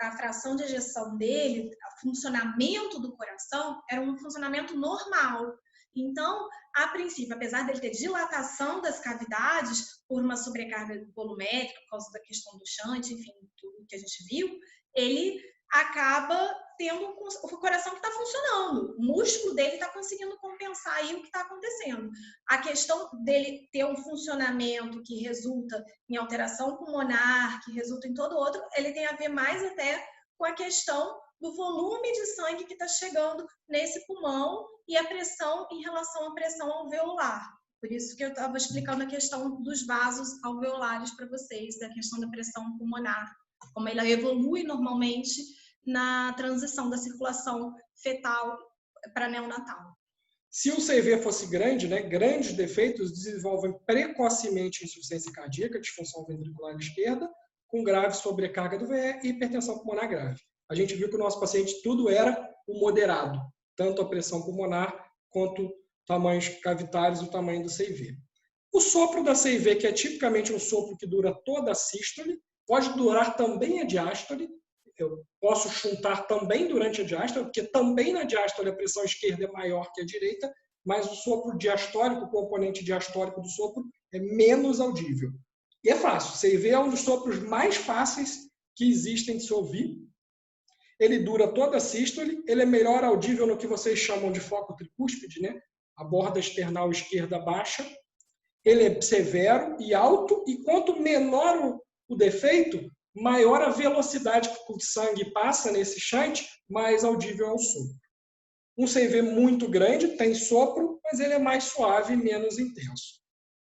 a fração de ejeção dele, o funcionamento do coração era um funcionamento normal. Então, a princípio, apesar dele ter dilatação das cavidades por uma sobrecarga volumétrica, por causa da questão do shunt, enfim, tudo que a gente viu, ele acaba tendo o coração que está funcionando. O músculo dele está conseguindo compensar aí o que está acontecendo. A questão dele ter um funcionamento que resulta em alteração pulmonar, que resulta em todo outro, ele tem a ver mais até com a questão do volume de sangue que está chegando nesse pulmão e a pressão em relação à pressão alveolar. Por isso que eu estava explicando a questão dos vasos alveolares para vocês, da questão da pressão pulmonar, como ela evolui normalmente na transição da circulação fetal para neonatal. Se o CV fosse grande, né, grandes defeitos desenvolvem precocemente insuficiência cardíaca, disfunção ventricular esquerda, com grave sobrecarga do VE e hipertensão pulmonar grave. A gente viu que o nosso paciente tudo era o moderado, tanto a pressão pulmonar quanto tamanhos cavitários e o tamanho do CIV. O sopro da CIV, que é tipicamente um sopro que dura toda a sístole, pode durar também a diástole. Eu posso shuntar também durante a diástole, porque também na diástole a pressão esquerda é maior que a direita, mas o sopro diastólico, o componente diastólico do sopro, é menos audível. E é fácil. CIV é um dos sopros mais fáceis que existem de se ouvir. Ele dura toda a sístole, ele é melhor audível no que vocês chamam de foco tricúspide, né? A borda external esquerda baixa. Ele é severo e alto, e quanto menor o defeito, maior a velocidade que o sangue passa nesse shunt, mais audível é o sopro. Um CIV muito grande tem sopro, mas ele é mais suave e menos intenso.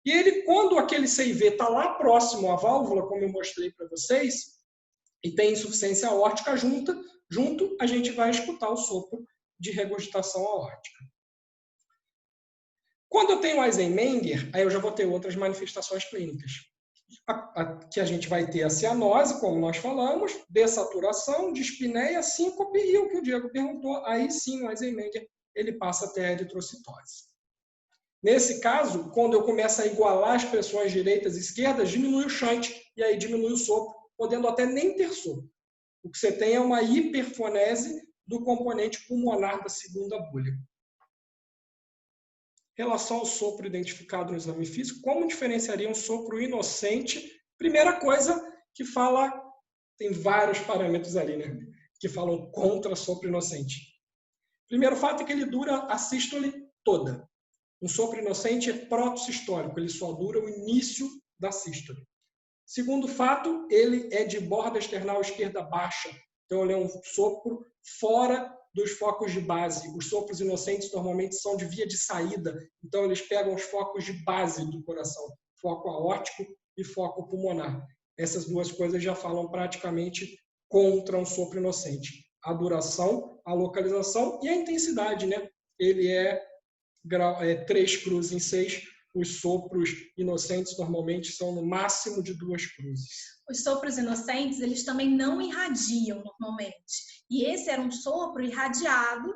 E ele, quando aquele CIV está lá próximo à válvula, como eu mostrei para vocês, e tem insuficiência aórtica junto, a gente vai escutar o sopro de regurgitação aórtica. Quando eu tenho Eisenmenger, aí eu já vou ter outras manifestações clínicas. Que a gente vai ter a cianose, como nós falamos, dessaturação, dispneia, síncope e o que o Diego perguntou, aí sim o Eisenmenger ele passa até a eritrocitose. Nesse caso, quando eu começo a igualar as pressões direitas e esquerdas, diminui o shunt e aí diminui o sopro, podendo até nem ter sopro. O que você tem é uma hiperfonese do componente pulmonar da segunda bolha. Em relação ao sopro identificado no exame físico, como diferenciaria um sopro inocente? Primeira coisa que fala, tem vários parâmetros ali, né? Que falam contra sopro inocente. Primeiro fato é que ele dura a sístole toda. Um sopro inocente é protossistólico, ele só dura o início da sístole. Segundo fato, ele é de borda external esquerda baixa. Então, ele é um sopro fora dos focos de base. Os sopros inocentes normalmente são de via de saída. Então, eles pegam os focos de base do coração. Foco aórtico e foco pulmonar. Essas duas coisas já falam praticamente contra um sopro inocente. A duração, a localização e a intensidade, né? Ele é 3 cruzes em 6. Os sopros inocentes normalmente são no máximo de 2 cruzes. Os sopros inocentes, eles também não irradiam normalmente. E esse era um sopro irradiado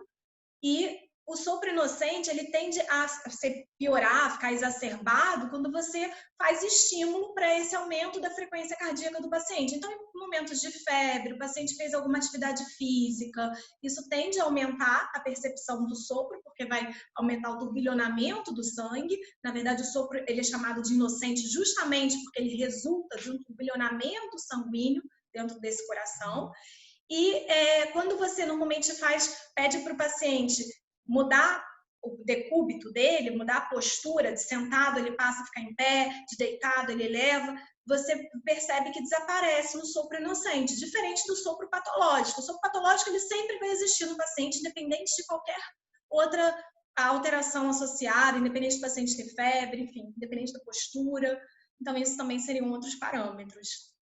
e o sopro inocente, ele tende a se piorar, a ficar exacerbado quando você faz estímulo para esse aumento da frequência cardíaca do paciente. Então, em momentos de febre, o paciente fez alguma atividade física, isso tende a aumentar a percepção do sopro, porque vai aumentar o turbilhonamento do sangue. Na verdade, o sopro ele é chamado de inocente justamente porque ele resulta de um turbilhonamento sanguíneo dentro desse coração. E quando você normalmente pede para o paciente mudar o decúbito dele, mudar a postura, de sentado ele passa a ficar em pé, de deitado ele eleva, você percebe que desaparece um sopro inocente, diferente do sopro patológico. O sopro patológico ele sempre vai existir no paciente, independente de qualquer outra a alteração associada, independente do paciente ter febre, enfim, independente da postura. Então, isso também seriam outros parâmetros.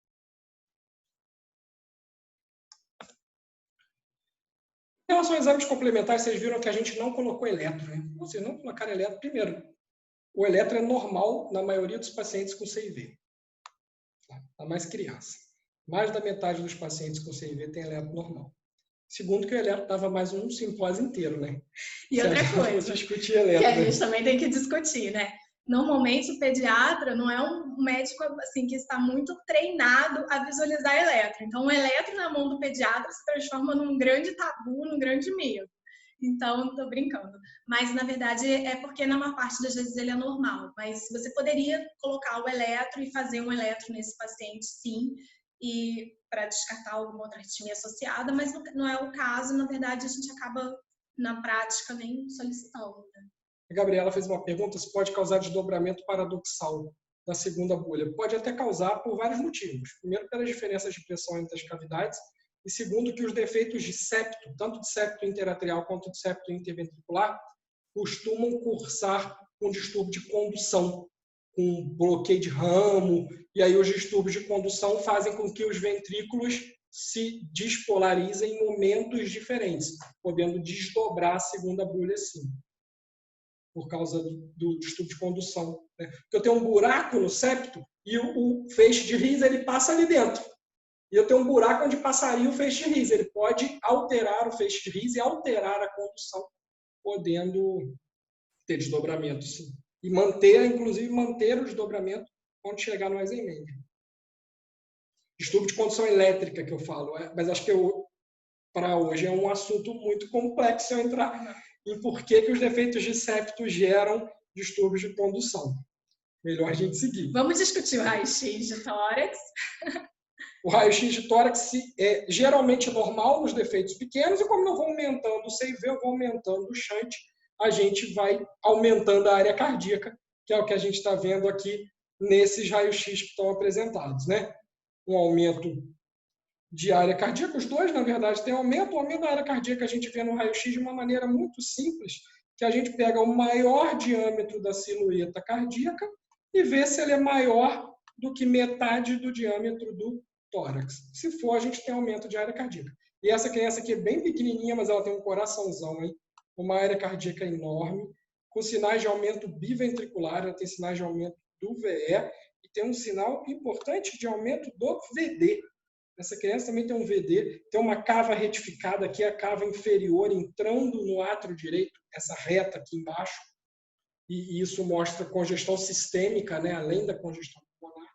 Em relação a exames complementares, vocês viram que a gente não colocou eletro, né? Vocês não colocaram eletro. Primeiro, o eletro é normal na maioria dos pacientes com CIV. A mais criança. Mais da metade dos pacientes com CIV tem eletro normal. Segundo, que o eletro dava mais um simpósio inteiro, né? E outra coisa, discutir eletro, que a gente também tem que discutir, né? Normalmente, o pediatra não é um médico assim, que está muito treinado a visualizar eletro. Então, o eletro na mão do pediatra se transforma num grande tabu, num grande medo. Então, estou brincando. Mas, na verdade, é porque na maior parte das vezes ele é normal. Mas você poderia colocar o eletro e fazer um eletro nesse paciente, sim, e para descartar alguma outra arritmia associada, mas não é o caso. Na verdade, a gente acaba, na prática, nem solicitando, né? A Gabriela fez uma pergunta se pode causar desdobramento paradoxal na segunda bolha. Pode até causar por vários motivos. Primeiro, pelas diferenças de pressão entre as cavidades. E segundo, que os defeitos de septo, tanto de septo interatrial quanto de septo interventricular, costumam cursar com distúrbio de condução, com bloqueio de ramo. E aí os distúrbios de condução fazem com que os ventrículos se despolarizem em momentos diferentes, podendo desdobrar a segunda bolha, sim, por causa do distúrbio de condução, né? Porque eu tenho um buraco no septo e o feixe de Rhis ele passa ali dentro. E eu tenho um buraco onde passaria o feixe de Rhis. Ele pode alterar o feixe de Rhis e alterar a condução, podendo ter desdobramento, sim. E inclusive manter o desdobramento quando chegar no Eisenmenger. Distúrbio de condução elétrica que eu falo, mas acho que para hoje é um assunto muito complexo eu entrar em por que os defeitos de septo geram distúrbios de condução. Melhor a gente seguir. Vamos discutir o raio-x de tórax. O raio-x de tórax é geralmente normal nos defeitos pequenos e como eu vou aumentando o CIV, eu vou aumentando o shunt, a gente vai aumentando a área cardíaca, que é o que a gente está vendo aqui nesses raios-x que estão apresentados, né? Um aumento de área cardíaca, os dois, na verdade, tem aumento. O aumento da área cardíaca a gente vê no raio-x de uma maneira muito simples, que a gente pega o maior diâmetro da silhueta cardíaca e vê se ele é maior do que metade do diâmetro do tórax. Se for, a gente tem aumento de área cardíaca. E essa criança aqui é bem pequenininha, mas ela tem um coraçãozão, hein? Uma área cardíaca enorme, com sinais de aumento biventricular, ela tem sinais de aumento do VE e tem um sinal importante de aumento do VD. Essa criança também tem um VD, tem uma cava retificada aqui, a cava inferior entrando no átrio direito, essa reta aqui embaixo, e isso mostra congestão sistêmica, né? Além da congestão pulmonar.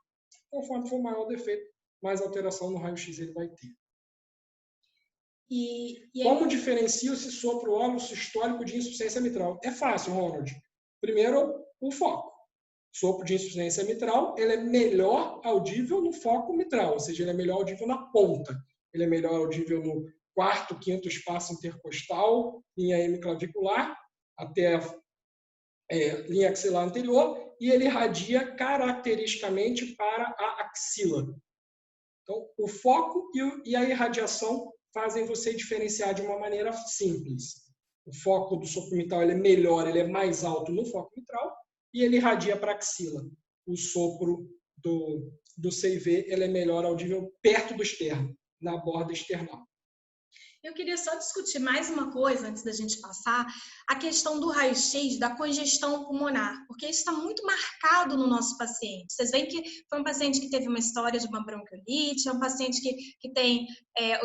Conforme for maior o defeito, mais alteração no raio-x ele vai ter. Como diferencia esse sopro óleo sistólico de insuficiência mitral? É fácil, Ronald. Primeiro, o foco. Sopro de insuficiência mitral, ele é melhor audível no foco mitral, ou seja, ele é melhor audível na ponta. Ele é melhor audível no quarto, quinto espaço intercostal, linha hemiclavicular, até a linha axilar anterior, e ele irradia caracteristicamente para a axila. Então, o foco e a irradiação fazem você diferenciar de uma maneira simples. O foco do sopro mitral ele é melhor, ele é mais alto no foco mitral, e ele irradia para a axila. O sopro do CIV ele é melhor audível perto do externo, na borda external. Eu queria só discutir mais uma coisa, antes da gente passar, a questão do raio-x, da congestão pulmonar, porque isso está muito marcado no nosso paciente. Vocês veem que foi um paciente que teve uma história de uma bronquiolite, é um paciente que tem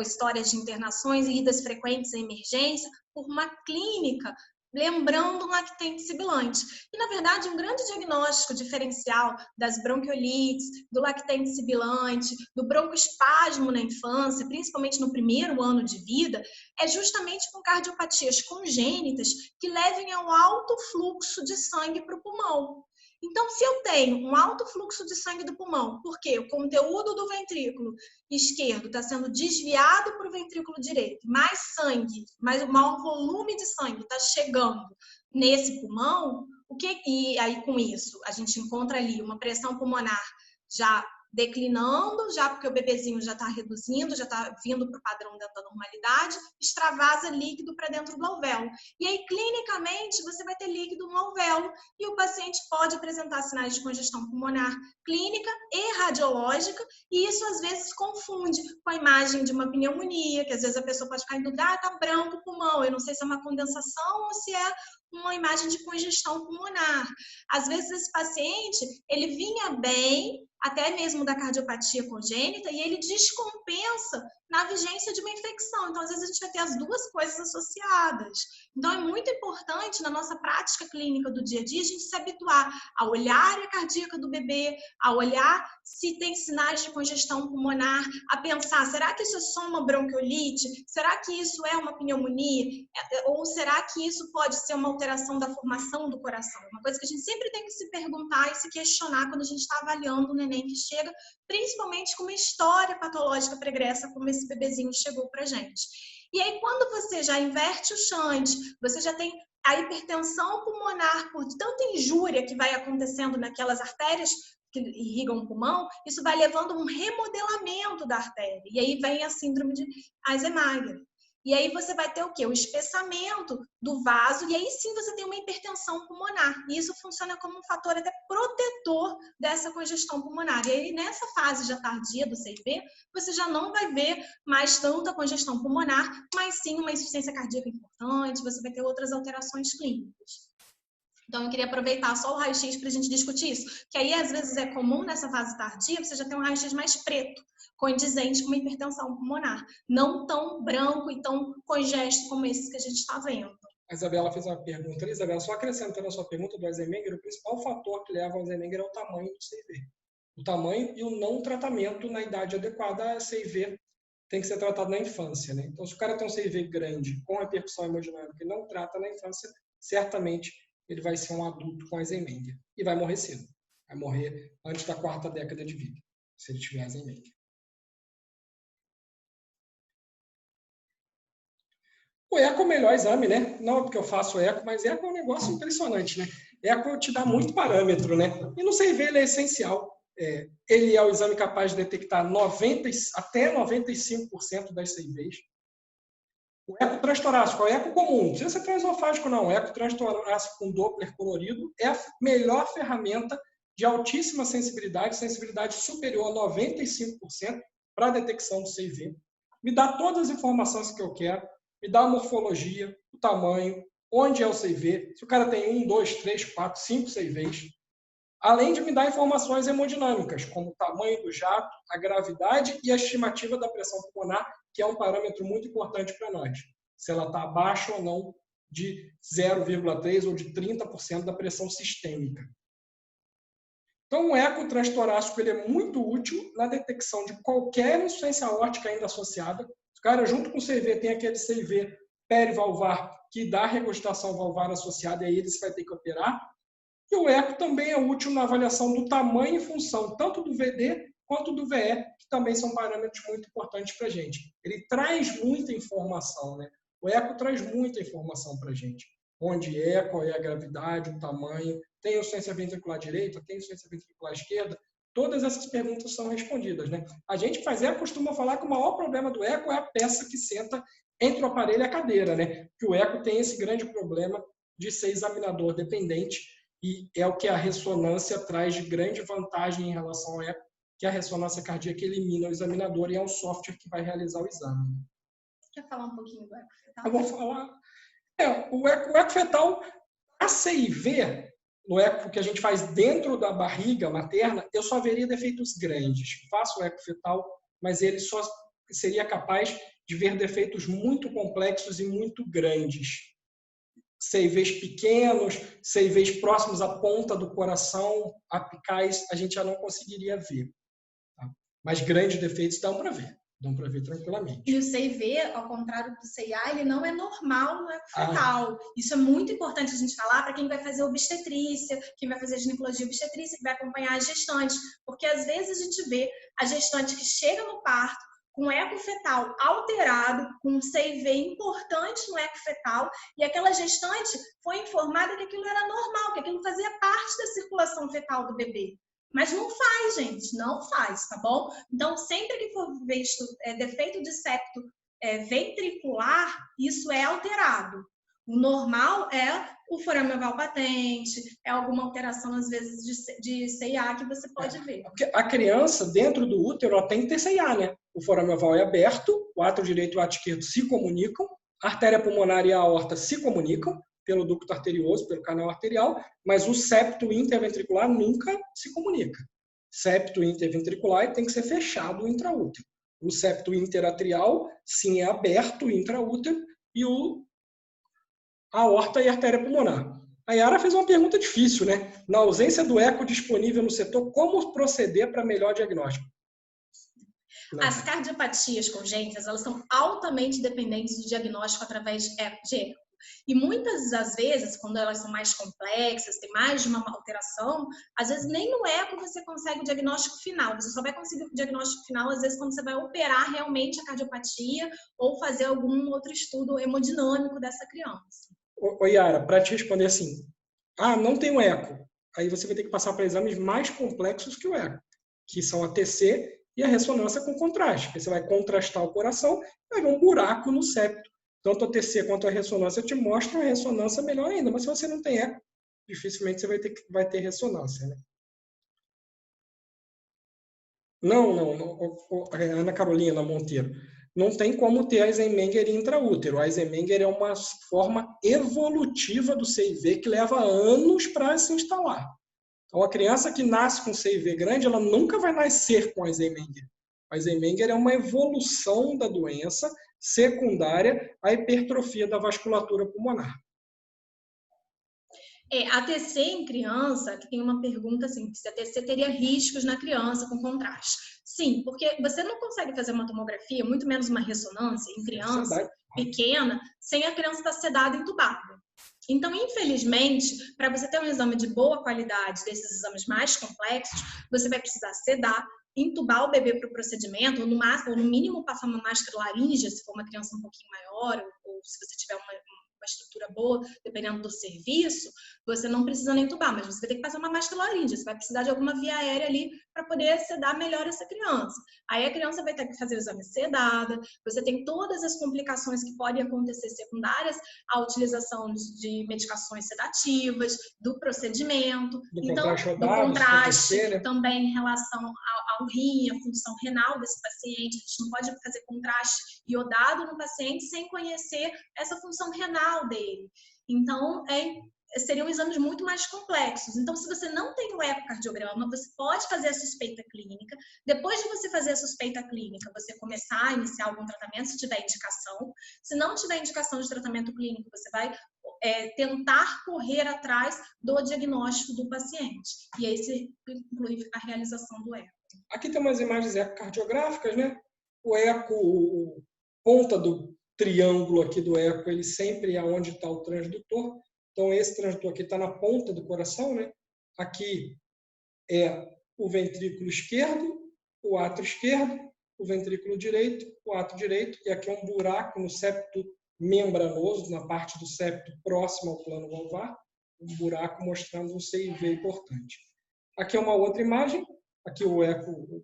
histórias de internações e idas frequentes em emergência, por uma clínica lembrando um lactente sibilante. E, na verdade, um grande diagnóstico diferencial das bronquiolites, do lactente sibilante, do broncoespasmo na infância, principalmente no primeiro ano de vida, é justamente com cardiopatias congênitas que levem ao alto fluxo de sangue para o pulmão. Então, se eu tenho um alto fluxo de sangue do pulmão, porque o conteúdo do ventrículo esquerdo está sendo desviado para o ventrículo direito, mais sangue, mais um maior volume de sangue está chegando nesse pulmão, e aí com isso a gente encontra ali uma pressão pulmonar já declinando, já porque o bebezinho já está reduzindo, já está vindo para o padrão dentro da normalidade, extravasa líquido para dentro do alvéolo. E aí, clinicamente, você vai ter líquido no alvéolo e o paciente pode apresentar sinais de congestão pulmonar clínica e radiológica, e isso às vezes confunde com a imagem de uma pneumonia, que às vezes a pessoa pode ficar em dúvida, tá branco o pulmão, eu não sei se é uma condensação ou se é uma imagem de congestão pulmonar. Às vezes esse paciente, ele vinha bem, até mesmo da cardiopatia congênita, e ele descompensa na vigência de uma infecção. Então, às vezes, a gente vai ter as duas coisas associadas. Então, é muito importante, na nossa prática clínica do dia a dia, a gente se habituar a olhar a área cardíaca do bebê, a olhar se tem sinais de congestão pulmonar, a pensar, será que isso é só uma bronquiolite? Será que isso é uma pneumonia? Ou será que isso pode ser uma alteração da formação do coração? Uma coisa que a gente sempre tem que se perguntar e se questionar quando a gente está avaliando o neném que chega, principalmente com uma história patológica pregressa, como esse bebezinho chegou pra gente. E aí, quando você já inverte o shunt, você já tem a hipertensão pulmonar por tanta injúria que vai acontecendo naquelas artérias que irrigam o pulmão, isso vai levando a um remodelamento da artéria. E aí vem a síndrome de Eisenmenger. E aí você vai ter o quê? O espessamento do vaso, e aí sim você tem uma hipertensão pulmonar. E isso funciona como um fator até protetor dessa congestão pulmonar. E aí nessa fase já tardia do CIV, você já não vai ver mais tanta congestão pulmonar, mas sim uma insuficiência cardíaca importante, você vai ter outras alterações clínicas. Então, eu queria aproveitar só o raio-x para a gente discutir isso, que aí às vezes é comum nessa fase tardia, você já tem um raio-x mais preto, condizente com uma hipertensão pulmonar, não tão branco e tão congesto como esse que a gente está vendo. A Isabela fez uma pergunta. Isabela, só acrescentando a sua pergunta do Eisenmenger, o principal fator que leva ao Eisenmenger é o tamanho do CIV. O tamanho e o não tratamento na idade adequada a CIV tem que ser tratado na infância, né? Então, se o cara tem um CIV grande com repercussão hemodinâmica e não trata na infância, certamente ele vai ser um adulto com Eisenmenger e vai morrer cedo. Vai morrer antes da 4ª década de vida, se ele tiver Eisenmenger. O eco é o melhor exame, né? Não é porque eu faço eco, mas eco é um negócio impressionante, né? Eco te dá muito parâmetro, né? E no CIV ele é essencial. Ele é o exame capaz de detectar até 95% das CIVs. O eco transtorácico é o eco comum, não precisa ser transesofágico não. O eco transtorácico com Doppler colorido é a melhor ferramenta de altíssima sensibilidade superior a 95% para a detecção do CIV. Me dá todas as informações que eu quero, me dá a morfologia, o tamanho, onde é o CIV, se o cara tem 1, 2, 3, 4, 5 CIVs. Além de me dar informações hemodinâmicas, como o tamanho do jato, a gravidade e a estimativa da pressão pulmonar, que é um parâmetro muito importante para nós. Se ela está abaixo ou não de 0,3% ou de 30% da pressão sistêmica. Então, o eco transtorácico ele é muito útil na detecção de qualquer insuficiência aórtica ainda associada. O cara, junto com o CIV, tem aquele CIV perivalvar que dá regurgitação valvar associada, e aí ele vai ter que operar. E o eco também é útil na avaliação do tamanho e função, tanto do VD quanto do VE, que também são parâmetros muito importantes para a gente. Ele traz muita informação, né? O eco traz muita informação para a gente. Onde é, qual é a gravidade, o tamanho, tem insuficiência ventricular direita, tem insuficiência ventricular esquerda. Todas essas perguntas são respondidas, né? A gente que faz eco costuma falar que o maior problema do eco é a peça que senta entre o aparelho e a cadeira, né? Que o eco tem esse grande problema de ser examinador dependente, e é o que a ressonância traz de grande vantagem em relação ao eco, que a ressonância cardíaca elimina o examinador e é um software que vai realizar o exame. Quer falar um pouquinho do eco fetal? Eu vou falar. O eco fetal, a CIV, no eco que a gente faz dentro da barriga materna, eu só veria defeitos grandes. Faço o eco fetal, mas ele só seria capaz de ver defeitos muito complexos e muito grandes. CIVs pequenos, CIVs próximos à ponta do coração, apicais, a gente já não conseguiria ver. Tá? Mas grandes defeitos dão para ver tranquilamente. E o CIV, ao contrário do CIA, ele não é normal no eco fetal. Isso é muito importante a gente falar para quem vai fazer obstetrícia, quem vai fazer ginecologia obstetrícia, que vai acompanhar as gestantes. Porque às vezes a gente vê a gestante que chega no parto com eco fetal alterado, com um CIV importante no eco fetal, e aquela gestante foi informada que aquilo era normal, que aquilo fazia parte da circulação fetal do bebê. Mas não faz, gente, não faz, tá bom? Então, sempre que for visto defeito de septo ventricular, isso é alterado. O normal é o forame oval patente, é alguma alteração, às vezes, de CIA que você pode ver. A criança, dentro do útero, ela tem que ter CIA, né? O forame oval é aberto, o átrio direito e o átrio esquerdo se comunicam, a artéria pulmonar e a aorta se comunicam pelo ducto arterioso, pelo canal arterial, mas o septo interventricular nunca se comunica. Septo interventricular tem que ser fechado o intraútero. O septo interatrial, sim, é aberto o intraútero, e a aorta e a artéria pulmonar. A Yara fez uma pergunta difícil, né? Na ausência do eco disponível no setor, como proceder para melhor diagnóstico? As cardiopatias congênitas, elas são altamente dependentes do diagnóstico através de eco. E muitas das vezes, quando elas são mais complexas, tem mais de uma alteração, às vezes nem no eco você consegue o diagnóstico final. Você só vai conseguir o diagnóstico final, às vezes, quando você vai operar realmente a cardiopatia ou fazer algum outro estudo hemodinâmico dessa criança. Ô Yara, para te responder assim, não tem o eco. Aí você vai ter que passar para exames mais complexos que o eco, que são a TC e a ressonância com contraste. Você vai contrastar o coração, vai ver um buraco no septo. Tanto a TC quanto a ressonância te mostram a ressonância melhor ainda. Mas se você não tem eco, dificilmente você vai ter ressonância, né? Não, Ana Carolina Monteiro. Não tem como ter Eisenmenger intraútero. A Eisenmenger é uma forma evolutiva do CIV que leva anos para se instalar. Então, a criança que nasce com CIV grande, ela nunca vai nascer com Eisenmenger. A Eisenmenger é uma evolução da doença secundária à hipertrofia da vasculatura pulmonar. A TC em criança, que tem uma pergunta assim, se a TC teria riscos na criança com contraste. Sim, porque você não consegue fazer uma tomografia, muito menos uma ressonância em criança pequena, sem a criança estar sedada e entubada. Então, infelizmente, para você ter um exame de boa qualidade desses exames mais complexos, você vai precisar sedar, entubar o bebê para o procedimento, ou no máximo, ou no mínimo passar uma máscara laríngea, se for uma criança um pouquinho maior, ou se você tiver uma estrutura boa, dependendo do serviço, você não precisa nem entubar, mas você vai ter que passar uma máscara laríngea, você vai precisar de alguma via aérea ali para poder sedar melhor essa criança. Aí a criança vai ter que fazer o exame sedada, você tem todas as complicações que podem acontecer secundárias à utilização de medicações sedativas, do procedimento, do contraste também em relação ao rim, a função renal desse paciente. A gente não pode fazer contraste iodado no paciente sem conhecer essa função renal dele. Então, seriam exames muito mais complexos. Então, se você não tem o ecocardiograma, você pode fazer a suspeita clínica. Depois de você fazer a suspeita clínica, você começar a iniciar algum tratamento, se tiver indicação. Se não tiver indicação de tratamento clínico, você vai tentar correr atrás do diagnóstico do paciente. E aí se inclui a realização do eco. Aqui tem umas imagens ecocardiográficas, né? O eco, ponta do triângulo aqui do eco, ele sempre é onde está o transdutor. Então, esse transdutor aqui está na ponta do coração, né? Aqui é o ventrículo esquerdo, o átrio esquerdo, o ventrículo direito, o átrio direito, e aqui é um buraco no septo membranoso, na parte do septo próximo ao plano valvar, um buraco mostrando um CIV importante. Aqui é uma outra imagem, aqui o eco, o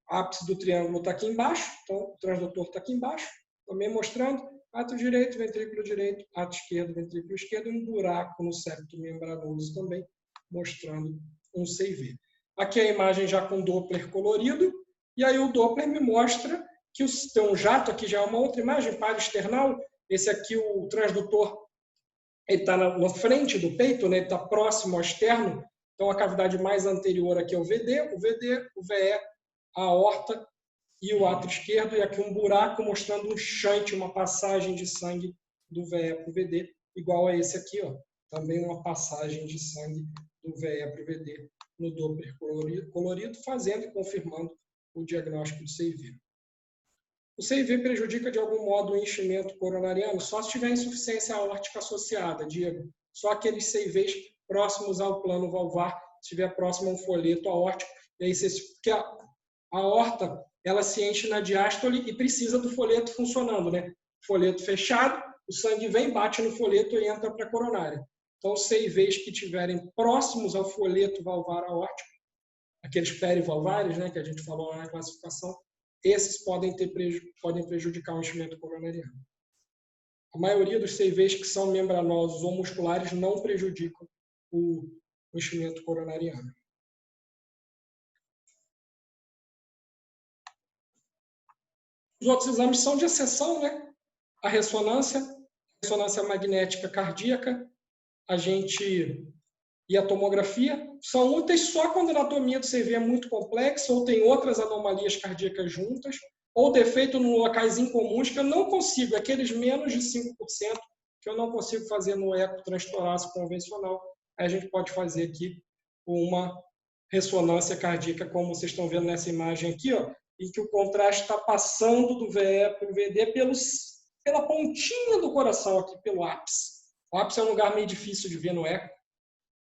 ápice do triângulo está aqui embaixo, então o transdutor está aqui embaixo, também mostrando átrio direito, ventrículo direito, átrio esquerdo, ventrículo esquerdo, e um buraco no septo membranoso também, mostrando um CIV. Aqui a imagem já com Doppler colorido, e aí o Doppler me mostra que tem um jato, aqui já é uma outra imagem, paraexternal, esse aqui o transdutor, ele está na frente do peito, né? Ele está próximo ao externo, então a cavidade mais anterior aqui é o VD, o VE, a aorta e o átrio esquerdo, e aqui um buraco mostrando um shunt, uma passagem de sangue do VE para o VD, igual a esse aqui, ó, também uma passagem de sangue do VE para o VD no Doppler colorido, fazendo e confirmando o diagnóstico do CIV. O CIV prejudica de algum modo o enchimento coronariano só se tiver insuficiência aórtica associada, Diego. Só aqueles CIVs próximos ao plano valvar, se estiver próximo a um folheto aórtico, e aí porque a aorta ela se enche na diástole e precisa do folheto funcionando, né? Folheto fechado, o sangue vem, bate no folheto e entra para a coronária. Então, os CIVs que estiverem próximos ao folheto valvar aórtico, aqueles perivalvares, né, que a gente falou na classificação, esses podem prejudicar o enchimento coronariano. A maioria dos CIVs que são membranosos ou musculares não prejudicam o enchimento coronariano. Os outros exames são de exceção, né? A ressonância magnética cardíaca, e a tomografia são úteis só quando a anatomia do CV é muito complexa ou tem outras anomalias cardíacas juntas, ou defeito em locais incomuns que eu não consigo, aqueles menos de 5% que eu não consigo fazer no eco transtorácico convencional. Aí a gente pode fazer aqui uma ressonância cardíaca, como vocês estão vendo nessa imagem aqui, ó, em que o contraste está passando do VE para o VD pela pontinha do coração aqui, pelo ápice. O ápice é um lugar meio difícil de ver no eco,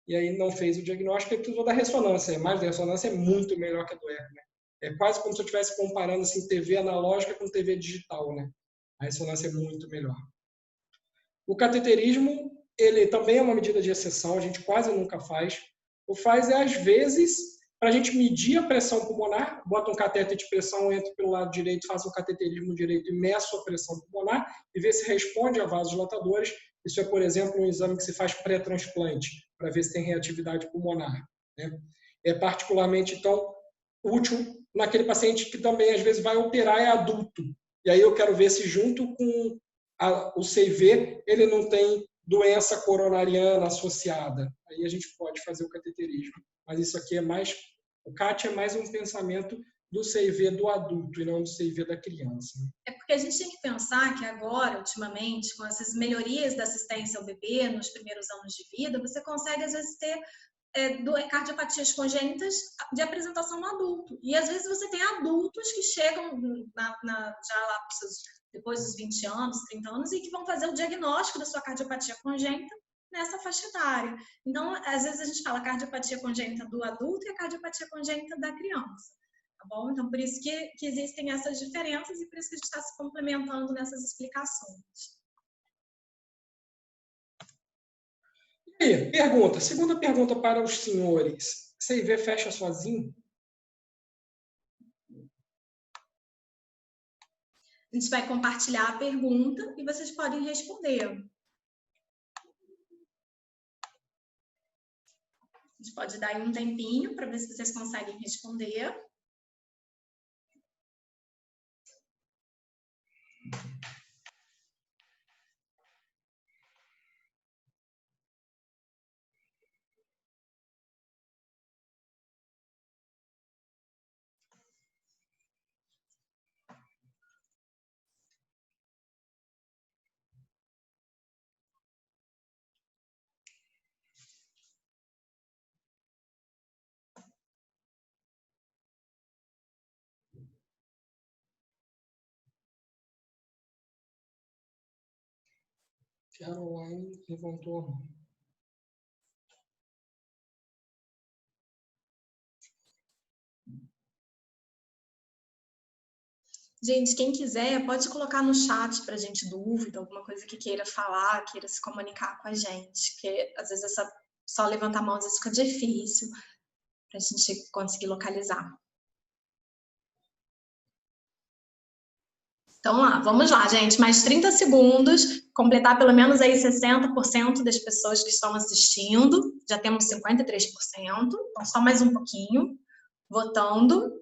e aí não fez o diagnóstico e precisou da ressonância. A imagem da ressonância é muito melhor que a do eco, né? É quase como se eu estivesse comparando assim, TV analógica com TV digital, né? A ressonância é muito melhor. O cateterismo, ele também é uma medida de exceção, a gente quase nunca faz. O faz é, às vezes, para a gente medir a pressão pulmonar, bota um catéter de pressão, entra pelo lado direito, faz um cateterismo direito e meço a pressão pulmonar e vê se responde a vasodilatadores. Isso é, por exemplo, um exame que se faz pré-transplante, para ver se tem reatividade pulmonar, né? É particularmente, então, útil naquele paciente que também, às vezes, vai operar e é adulto. E aí eu quero ver se, junto com o CV, ele não tem doença coronariana associada. Aí a gente pode fazer o cateterismo. Mas isso aqui é mais... O CAT é mais um pensamento do CIV do adulto e não do CIV da criança. É porque a gente tem que pensar que agora, ultimamente, com essas melhorias da assistência ao bebê nos primeiros anos de vida, você consegue, às vezes, ter cardiopatias congênitas de apresentação no adulto. E, às vezes, você tem adultos que chegam já lá depois dos 20 anos, 30 anos, e que vão fazer o diagnóstico da sua cardiopatia congênita nessa faixa etária. Então, às vezes, a gente fala cardiopatia congênita do adulto e a cardiopatia congênita da criança. Tá bom? Então, por isso que existem essas diferenças e por isso que a gente está se complementando nessas explicações. E aí, segunda pergunta para os senhores. CIV fecha sozinho? A gente vai compartilhar a pergunta e vocês podem responder. A gente pode dar aí um tempinho para ver se vocês conseguem responder. Caroline levantou a mão. Gente, quem quiser, pode colocar no chat para a gente dúvida, alguma coisa que queira falar, queira se comunicar com a gente, porque às vezes só levantar a mão às vezes fica difícil para a gente conseguir localizar. Então, vamos lá, gente, mais 30 segundos, completar pelo menos aí 60% das pessoas que estão assistindo, já temos 53%, então só mais um pouquinho, votando.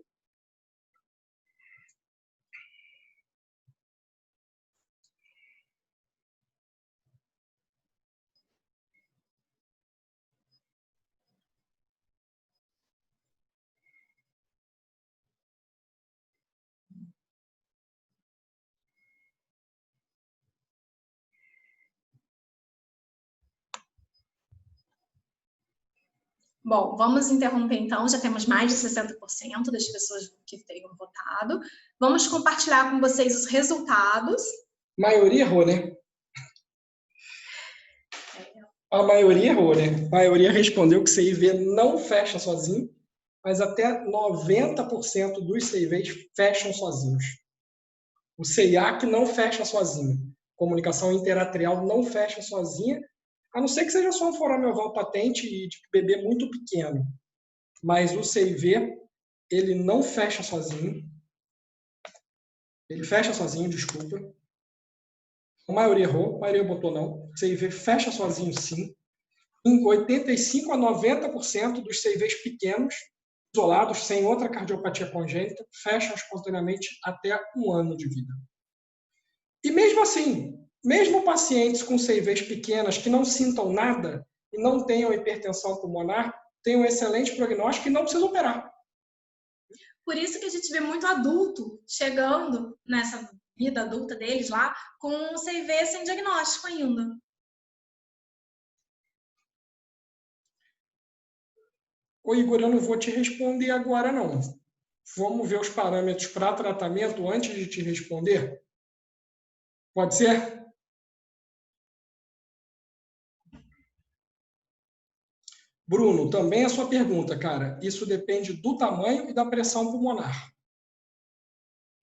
Bom, vamos interromper então, já temos mais de 60% das pessoas que tenham votado. Vamos compartilhar com vocês os resultados. A maioria errou, né? A maioria errou, né? A maioria respondeu que o CIV não fecha sozinho, mas até 90% dos CIVs fecham sozinhos. O CIAC não fecha sozinho. Comunicação interatrial não fecha sozinha, a não ser que seja só um forame oval patente e de bebê muito pequeno. mas o CIV, ele não fecha sozinho. Ele fecha sozinho, desculpa. A maioria errou, a maioria botou não. O CIV fecha sozinho, sim. Em 85 a 90% dos CIVs pequenos, isolados, sem outra cardiopatia congênita, fecham espontaneamente até 1 ano de vida. E mesmo assim, mesmo pacientes com CIVs pequenas que não sintam nada e não tenham hipertensão pulmonar, têm um excelente prognóstico e não precisam operar. Por isso que a gente vê muito adulto chegando nessa vida adulta deles lá com um CIV sem diagnóstico ainda. Ô Igor, eu não vou te responder agora não. Vamos ver os parâmetros para tratamento antes de te responder? Pode ser? Bruno, também a sua pergunta, cara. Isso depende do tamanho e da pressão pulmonar.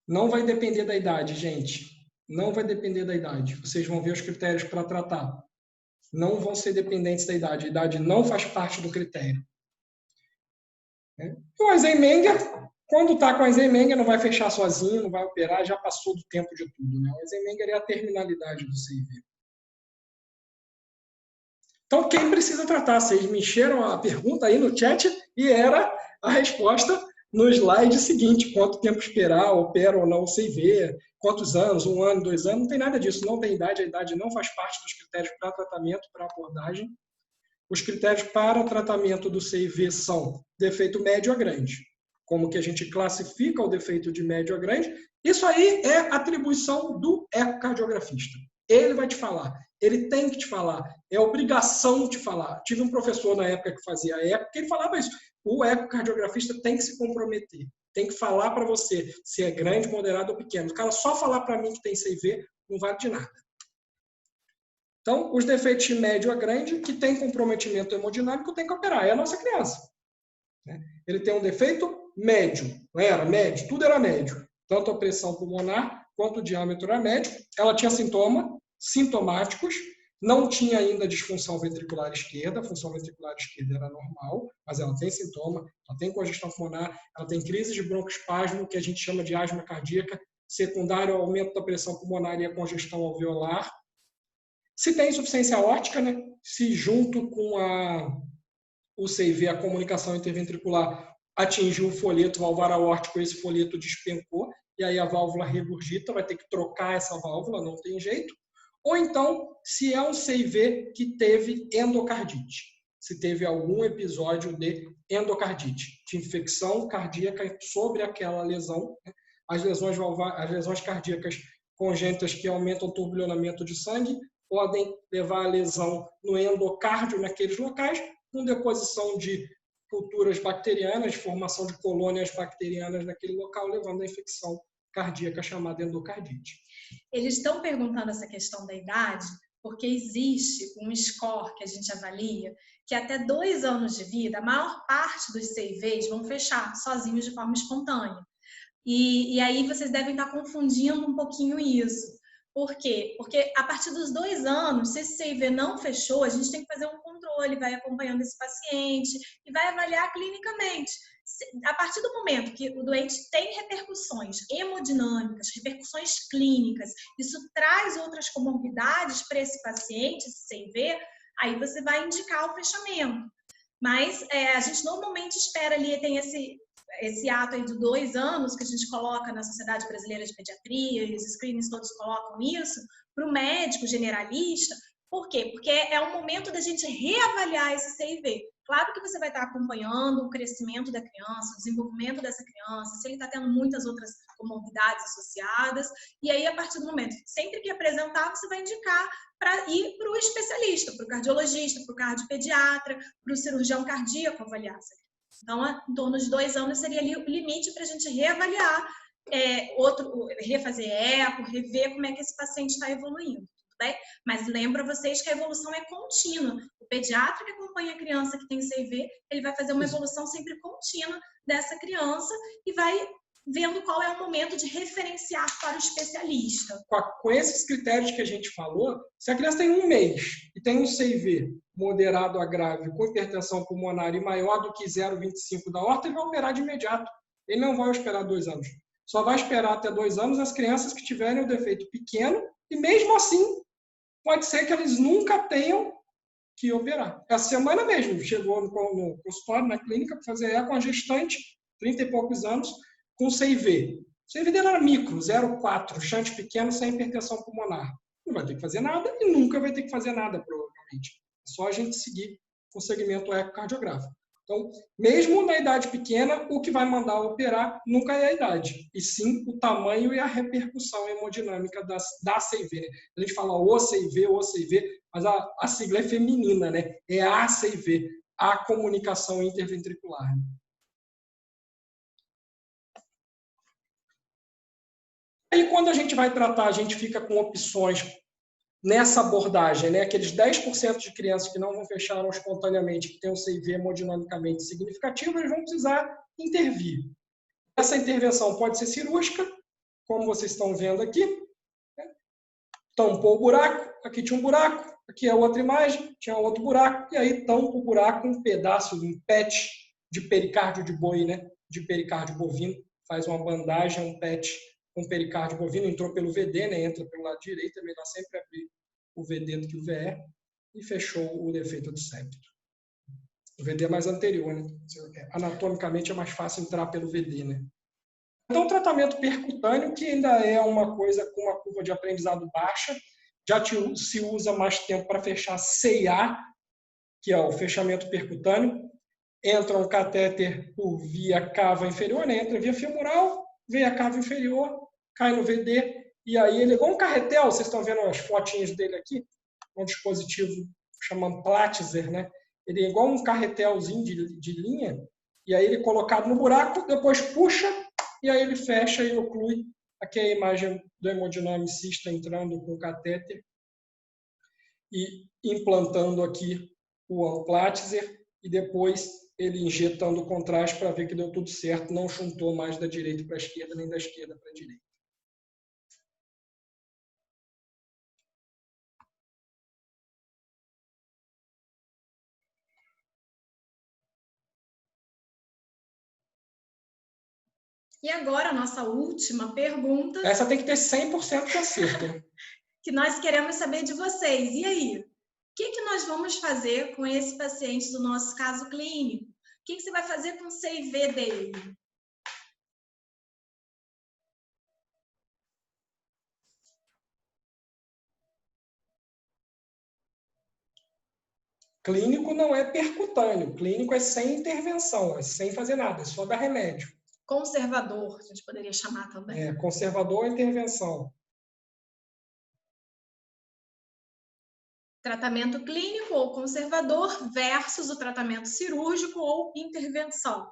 Não vai depender da idade, gente. Não vai depender da idade. Vocês vão ver os critérios para tratar. Não vão ser dependentes da idade. A idade não faz parte do critério. O Eisenmenger, quando está com a Eisenmenger, não vai fechar sozinho, não vai operar, já passou do tempo de tudo. Né? O Eisenmenger é a terminalidade do CIV. Então, quem precisa tratar? Vocês me encheram a pergunta aí no chat e era a resposta no slide seguinte. Quanto tempo esperar, opera ou não o CIV, quantos anos, 1 ano, 2 anos, não tem nada disso. Não tem idade, a idade não faz parte dos critérios para tratamento, para abordagem. Os critérios para tratamento do CIV são defeito médio a grande. Como que a gente classifica o defeito de médio a grande? Isso aí é atribuição do ecocardiografista. Ele vai te falar, ele tem que te falar, é obrigação de falar. Tive um professor na época que fazia eco, que ele falava isso. O ecocardiografista tem que se comprometer, tem que falar para você se é grande, moderado ou pequeno. O cara só falar para mim que tem CIV não vale de nada. Então, os defeitos de médio a grande, que tem comprometimento hemodinâmico, tem que operar. É a nossa criança. Ele tem um defeito médio. Não era médio? Tudo era médio. Tanto a pressão pulmonar quanto o diâmetro era médio. Ela tinha sintomáticos. Não tinha ainda disfunção ventricular esquerda. A função ventricular esquerda era normal, mas ela tem sintoma. Ela tem congestão pulmonar. Ela tem crise de broncoespasmo, que a gente chama de asma cardíaca, secundário ao aumento da pressão pulmonar e a congestão alveolar. Se tem insuficiência aórtica, né? Se junto com o CIV, a comunicação interventricular, atingiu o folheto valvar aórtico, esse folheto despencou, e aí a válvula regurgita, vai ter que trocar essa válvula, não tem jeito. Ou então, se é um CIV que teve endocardite, se teve algum episódio de endocardite, de infecção cardíaca sobre aquela lesão, né? As lesões cardíacas congênitas que aumentam o turbilhonamento de sangue, podem levar a lesão no endocárdio naqueles locais, com deposição de culturas bacterianas, formação de colônias bacterianas naquele local, levando a infecção cardíaca chamada endocardite. Eles estão perguntando essa questão da idade, porque existe um score que a gente avalia, que até 2 anos de vida, a maior parte dos CIVs vão fechar sozinhos de forma espontânea. E aí vocês devem estar confundindo um pouquinho isso. Por quê? Porque a partir dos 2 anos, se esse CIV não fechou, a gente tem que fazer um controle, vai acompanhando esse paciente e vai avaliar clinicamente. A partir do momento que o doente tem repercussões hemodinâmicas, repercussões clínicas, isso traz outras comorbidades para esse paciente, esse CIV, aí você vai indicar o fechamento. Mas a gente normalmente espera ali, tem esse ato aí de 2 anos que a gente coloca na Sociedade Brasileira de Pediatria, e os screenings todos colocam isso, para o médico generalista. Por quê? Porque é o momento da gente reavaliar esse CIV. Claro que você vai estar acompanhando o crescimento da criança, o desenvolvimento dessa criança, se ele está tendo muitas outras comorbidades associadas, e aí a partir do momento, sempre que apresentar, você vai indicar para ir para o especialista, para o cardiologista, para o cardiopediatra, para o cirurgião cardíaco avaliar essa criança. Então, em torno de 2 anos seria ali o limite para a gente reavaliar, refazer eco, rever como é que esse paciente está evoluindo, tudo bem? Mas lembro a vocês que a evolução é contínua. O pediatra que acompanha a criança que tem CIV, ele vai fazer uma evolução sempre contínua dessa criança e vai vendo qual é o momento de referenciar para o especialista. Com esses critérios que a gente falou, se a criança tem 1 mês e tem um CIV moderado a grave com hipertensão pulmonar e maior do que 0,25 da aorta, ele vai operar de imediato. Ele não vai esperar 2 anos. Só vai esperar até 2 anos as crianças que tiverem o defeito pequeno e mesmo assim pode ser que eles nunca tenham que operar. Essa semana mesmo, chegou no consultório, na clínica, para fazer eco, uma gestante, 30 e poucos anos, com CIV. O CIV dele era micro, 0,4, shunt pequeno, sem hipertensão pulmonar. Não vai ter que fazer nada e nunca vai ter que fazer nada, provavelmente. É só a gente seguir com o segmento ecocardiográfico. Então, mesmo na idade pequena, o que vai mandar operar nunca é a idade, e sim o tamanho e a repercussão hemodinâmica da CIV. Né? A gente fala o CIV, mas a sigla é feminina, né? É a CIV, a comunicação interventricular. Aí, quando a gente vai tratar, a gente fica com opções nessa abordagem, né? Aqueles 10% de crianças que não vão fechar espontaneamente, que têm um CIV hemodinamicamente significativo, eles vão precisar intervir. Essa intervenção pode ser cirúrgica, como vocês estão vendo aqui. Né? Tampou o buraco, aqui tinha um buraco, aqui é outra imagem, tinha outro buraco, e aí tampa o buraco com um pedaço de um PET de pericárdio de boi, né? De pericárdio bovino, faz uma bandagem, um PET com pericárdio bovino, entrou pelo VD, né? Entra pelo lado direito, é melhor sempre abrir o VD do que o VE, e fechou o defeito do septo. O VD é mais anterior, né? Anatomicamente é mais fácil entrar pelo VD, né? Então, o tratamento percutâneo, que ainda é uma coisa com uma curva de aprendizado baixa, já se usa mais tempo para fechar CIA, que é o fechamento percutâneo. Entra um catéter por via cava inferior, né? Entra via femoral, vem a cava inferior, cai no VD, e aí ele é igual um carretel, vocês estão vendo as fotinhas dele aqui, um dispositivo chamado Platzer, né? Ele é igual um carretelzinho de linha, e aí ele é colocado no buraco, depois puxa, e aí ele fecha e oclui. Aqui é a imagem do hemodinamicista entrando com o catéter e implantando aqui o Platzer, e depois ele injetando o contraste para ver que deu tudo certo, não chuntou mais da direita para a esquerda, nem da esquerda para a direita. E agora, a nossa última pergunta. Essa tem que ter 100% de acerto. Que nós queremos saber de vocês. E aí? O que nós vamos fazer com esse paciente do nosso caso clínico? O que você vai fazer com o CIV dele? Clínico não é percutâneo. Clínico é sem intervenção, é sem fazer nada, é só dar remédio. Conservador, a gente poderia chamar também. Conservador ou intervenção. Tratamento clínico ou conservador versus o tratamento cirúrgico ou intervenção.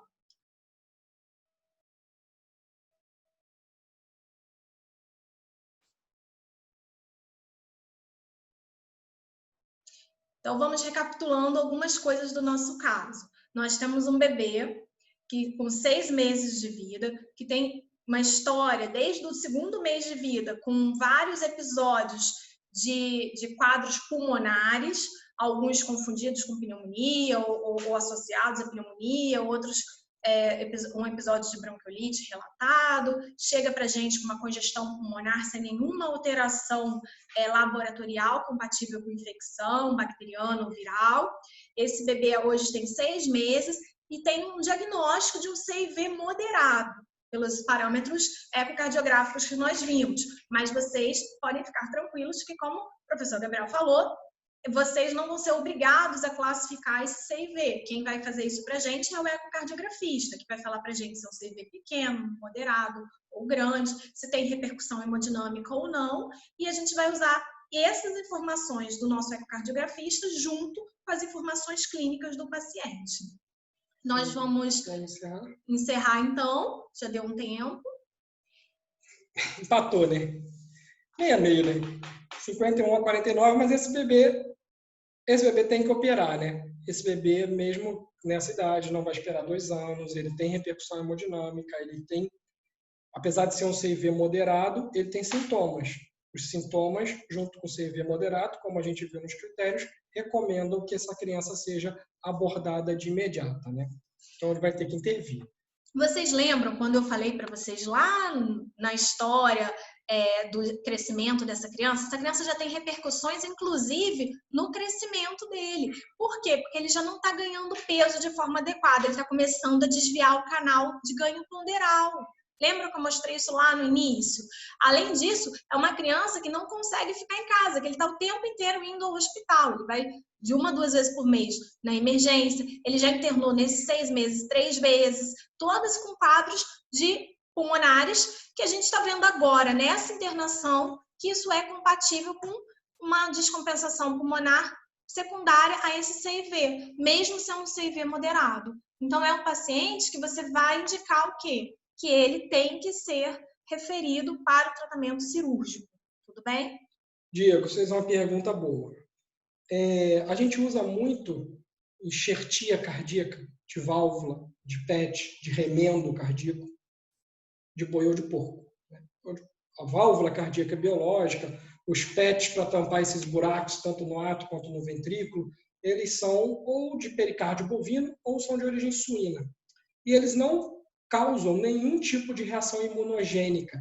Então, vamos recapitulando algumas coisas do nosso caso. Nós temos um bebê que, com 6 meses de vida, que tem uma história desde o 2º mês de vida, com vários episódios de quadros pulmonares, alguns confundidos com pneumonia ou associados à pneumonia, outros um episódio de bronquiolite relatado, chega para a gente com uma congestão pulmonar sem nenhuma alteração laboratorial compatível com infecção bacteriana ou viral. Esse bebê hoje tem 6 meses e tem um diagnóstico de um CIV moderado, pelos parâmetros ecocardiográficos que nós vimos. Mas vocês podem ficar tranquilos que, como o professor Gabriel falou, vocês não vão ser obrigados a classificar esse CIV. Quem vai fazer isso para a gente é o ecocardiografista, que vai falar para a gente se é um CIV pequeno, moderado ou grande, se tem repercussão hemodinâmica ou não, e a gente vai usar essas informações do nosso ecocardiografista junto com as informações clínicas do paciente. Nós vamos encerrar então, já deu um tempo. Empatou, né? Meio, né? 51-49, mas esse bebê tem que operar, né? Esse bebê, mesmo nessa idade, não vai esperar 2 anos, ele tem repercussão hemodinâmica, ele tem apesar de ser um CIV moderado, ele tem sintomas. Os sintomas, junto com o CIV moderado, como a gente viu nos critérios, recomendam que essa criança seja abordada de imediata, né? Então, ele vai ter que intervir. Vocês lembram quando eu falei para vocês lá na história do crescimento dessa criança? Essa criança já tem repercussões, inclusive, no crescimento dele. Por quê? Porque ele já não está ganhando peso de forma adequada, ele está começando a desviar o canal de ganho ponderal. Lembra que eu mostrei isso lá no início? Além disso, é uma criança que não consegue ficar em casa, que ele está o tempo inteiro indo ao hospital. Ele vai de 1 a 2 vezes por mês na emergência. Ele já internou nesses 6 meses 3 vezes, todas com quadros de pulmonares que a gente está vendo agora nessa internação, que isso é compatível com uma descompensação pulmonar secundária a esse CIV, mesmo sendo um CIV moderado. Então, é um paciente que você vai indicar o quê? Que ele tem que ser referido para o tratamento cirúrgico. Tudo bem? Diego, você fez uma pergunta boa. A gente usa muito enxertia cardíaca de válvula, de PET, de remendo cardíaco, de boi ou de porco. A válvula cardíaca biológica, os PETs para tampar esses buracos, tanto no ato quanto no ventrículo, eles são ou de pericárdio bovino ou são de origem suína. E eles não causam nenhum tipo de reação imunogênica.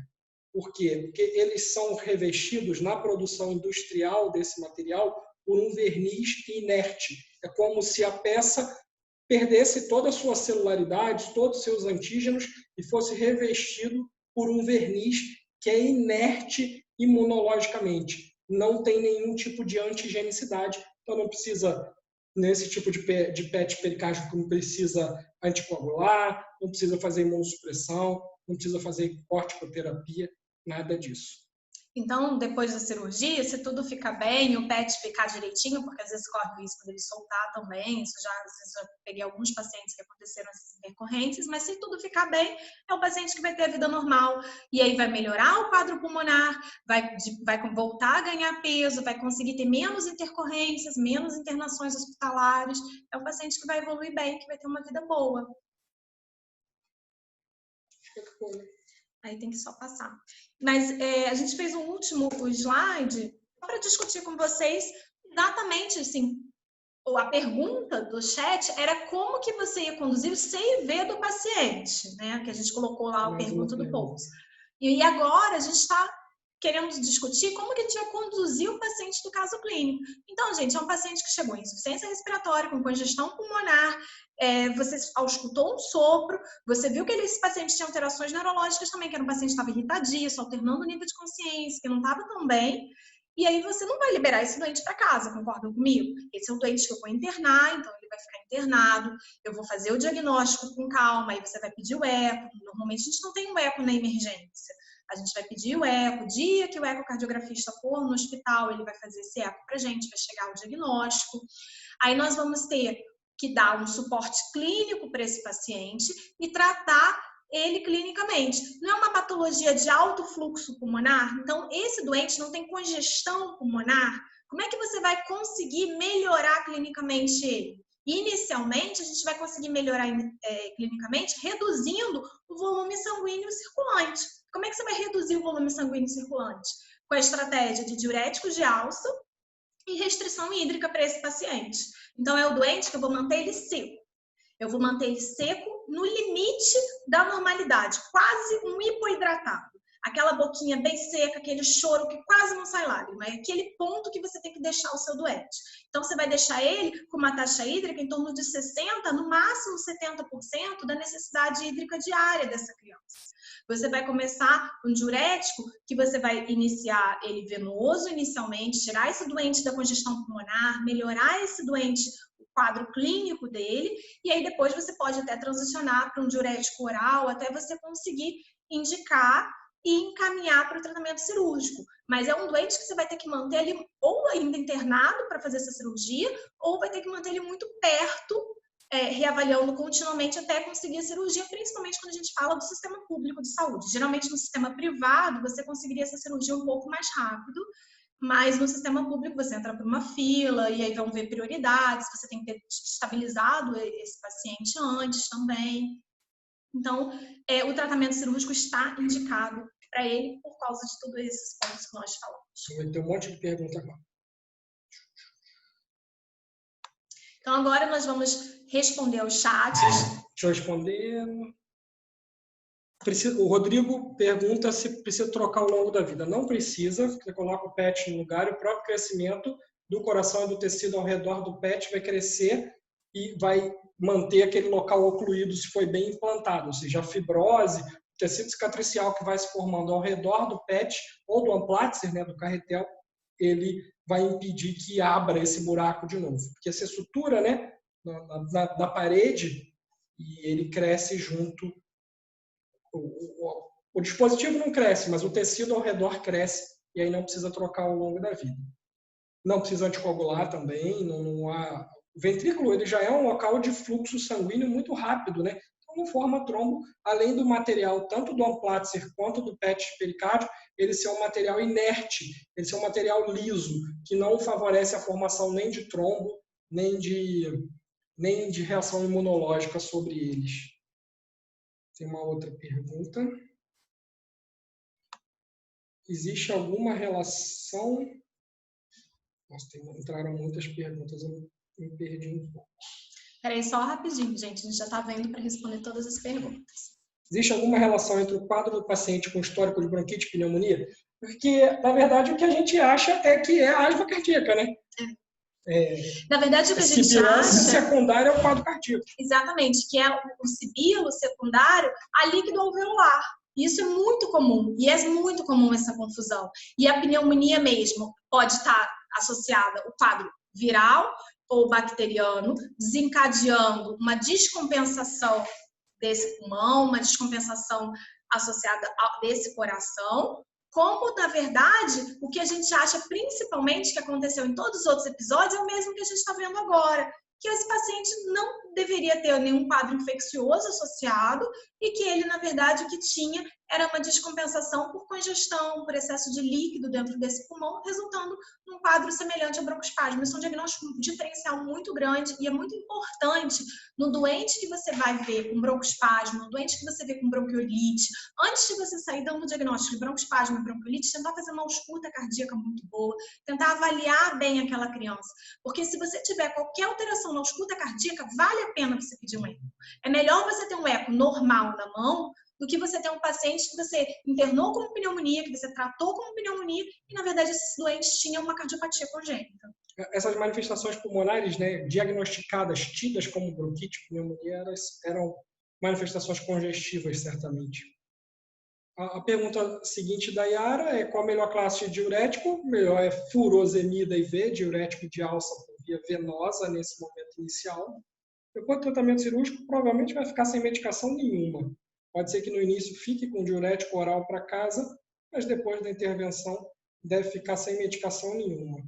Por quê? Porque eles são revestidos na produção industrial desse material por um verniz inerte. É como se a peça perdesse toda a sua celularidade, todos os seus antígenos e fosse revestido por um verniz que é inerte imunologicamente. Não tem nenhum tipo de antigenicidade, então não precisa, nesse tipo de PET pericárdico, não precisa anticoagular, não precisa fazer imunossupressão, não precisa fazer corticoterapia, nada disso. Então, depois da cirurgia, se tudo ficar bem, o PET ficar direitinho, porque às vezes corre o risco dele soltar também, às vezes já peguei alguns pacientes que aconteceram essas intercorrências, mas se tudo ficar bem, é um paciente que vai ter a vida normal, e aí vai melhorar o quadro pulmonar, vai voltar a ganhar peso, vai conseguir ter menos intercorrências, menos internações hospitalares, é um paciente que vai evoluir bem, que vai ter uma vida boa. Aí tem que só passar. Mas a gente fez um último slide para discutir com vocês exatamente assim, a pergunta do chat era como que você ia conduzir o CIV do paciente, né? Que a gente colocou lá a pergunta do post. E agora a gente está querendo discutir como que a gente vai conduzir o paciente do caso clínico. Então, gente, é um paciente que chegou em insuficiência respiratória, com congestão pulmonar, você escutou um sopro, você viu que esse paciente tinha alterações neurológicas também, que era um paciente que estava irritadiço, alternando o nível de consciência, que não estava tão bem, e aí você não vai liberar esse doente para casa, concordam comigo? Esse é o doente que eu vou internar, então ele vai ficar internado, eu vou fazer o diagnóstico com calma, aí você vai pedir o eco, normalmente a gente não tem um eco na emergência, a gente vai pedir o eco, o dia que o ecocardiografista for no hospital, ele vai fazer esse eco pra gente, vai chegar o diagnóstico, aí nós vamos ter que dar um suporte clínico para esse paciente e tratar ele clinicamente. Não é uma patologia de alto fluxo pulmonar? Então, esse doente não tem congestão pulmonar? Como é que você vai conseguir melhorar clinicamente ele? Inicialmente, a gente vai conseguir melhorar clinicamente reduzindo o volume sanguíneo circulante. Como é que você vai reduzir o volume sanguíneo circulante? Com a estratégia de diuréticos de alça e restrição hídrica para esse paciente. Então, é o doente que eu vou manter ele seco. Eu vou manter ele seco no limite da normalidade, quase um hipoidratado. Aquela boquinha bem seca, aquele choro que quase não sai lágrima. É aquele ponto que você tem que deixar o seu doente. Então, você vai deixar ele com uma taxa hídrica em torno de 60%, no máximo 70% da necessidade hídrica diária dessa criança. Você vai começar um diurético que você vai iniciar ele venoso inicialmente, tirar esse doente da congestão pulmonar, melhorar esse doente, o quadro clínico dele, e aí depois você pode até transicionar para um diurético oral, até você conseguir indicar e encaminhar para o tratamento cirúrgico. Mas é um doente que você vai ter que manter ele ou ainda internado para fazer essa cirurgia, ou vai ter que manter ele muito perto, reavaliando continuamente até conseguir a cirurgia, principalmente quando a gente fala do sistema público de saúde. Geralmente no sistema privado você conseguiria essa cirurgia um pouco mais rápido, mas no sistema público você entra para uma fila e aí vão ver prioridades, você tem que ter estabilizado esse paciente antes também. Então, o tratamento cirúrgico está indicado para ele por causa de todos esses pontos que nós falamos. Vai ter um monte de pergunta agora. Então, agora nós vamos responder aos chats. Deixa eu responder. O Rodrigo pergunta se precisa trocar ao longo da vida. Não precisa, você coloca o PET no lugar e o próprio crescimento do coração e do tecido ao redor do PET vai crescer e vai manter aquele local ocluído se foi bem implantado, ou seja, a fibrose, o tecido cicatricial que vai se formando ao redor do PET ou do amplatzer, né, do carretel, ele vai impedir que abra esse buraco de novo. Porque essa sutura, né, na parede, e ele cresce junto. O dispositivo não cresce, mas o tecido ao redor cresce e aí não precisa trocar ao longo da vida. Não precisa anticoagular também, não há... O ventrículo ele já é um local de fluxo sanguíneo muito rápido, né? Então não forma trombo, além do material, tanto do amplatzer quanto do PET pericárdio, ele ser um material inerte, ele ser um material liso, que não favorece a formação nem de trombo, nem de reação imunológica sobre eles. Tem uma outra pergunta. Existe alguma relação... Nossa, entraram muitas perguntas, eu me perdi um pouco. Espera aí só rapidinho, gente. A gente já está vendo para responder todas as perguntas. Existe alguma relação entre o quadro do paciente com histórico de bronquite e pneumonia? Porque, na verdade, o que a gente acha é que é a asma cardíaca, né? Na verdade, o que a gente sibilância acha... secundária é o quadro cardíaco. Exatamente, que é o sibilo secundário a líquido alveolar. Isso é muito comum, e é muito comum essa confusão. E a pneumonia mesmo pode estar associada ao quadro viral ou bacteriano, desencadeando uma descompensação desse pulmão, uma descompensação associada desse coração, como, na verdade, o que a gente acha principalmente que aconteceu em todos os outros episódios é o mesmo que a gente está vendo agora, que esse paciente não deveria ter nenhum quadro infeccioso associado e que ele, na verdade, o que tinha era uma descompensação por congestão, por excesso de líquido dentro desse pulmão, resultando num quadro semelhante ao broncoespasmo. Isso é um diagnóstico diferencial muito grande e é muito importante no doente que você vai ver com broncoespasmo, no doente que você vê com bronquiolite. Antes de você sair dando o diagnóstico de broncoespasmo e bronquiolite, tentar fazer uma ausculta cardíaca muito boa, tentar avaliar bem aquela criança. Porque se você tiver qualquer alteração na ausculta cardíaca, vale a pena você pedir um eco. É melhor você ter um eco normal na mão do que você ter um paciente que você internou com pneumonia, que você tratou com pneumonia e, na verdade, esses doentes tinham uma cardiopatia congênita. Essas manifestações pulmonares, né, diagnosticadas, tidas como bronquite, pneumonia, eram manifestações congestivas, certamente. A pergunta seguinte da Yara é qual a melhor classe de diurético? O melhor é furosemida IV, diurético de alça por via venosa nesse momento inicial. Depois do tratamento cirúrgico, provavelmente vai ficar sem medicação nenhuma. Pode ser que no início fique com diurético oral para casa, mas depois da intervenção deve ficar sem medicação nenhuma.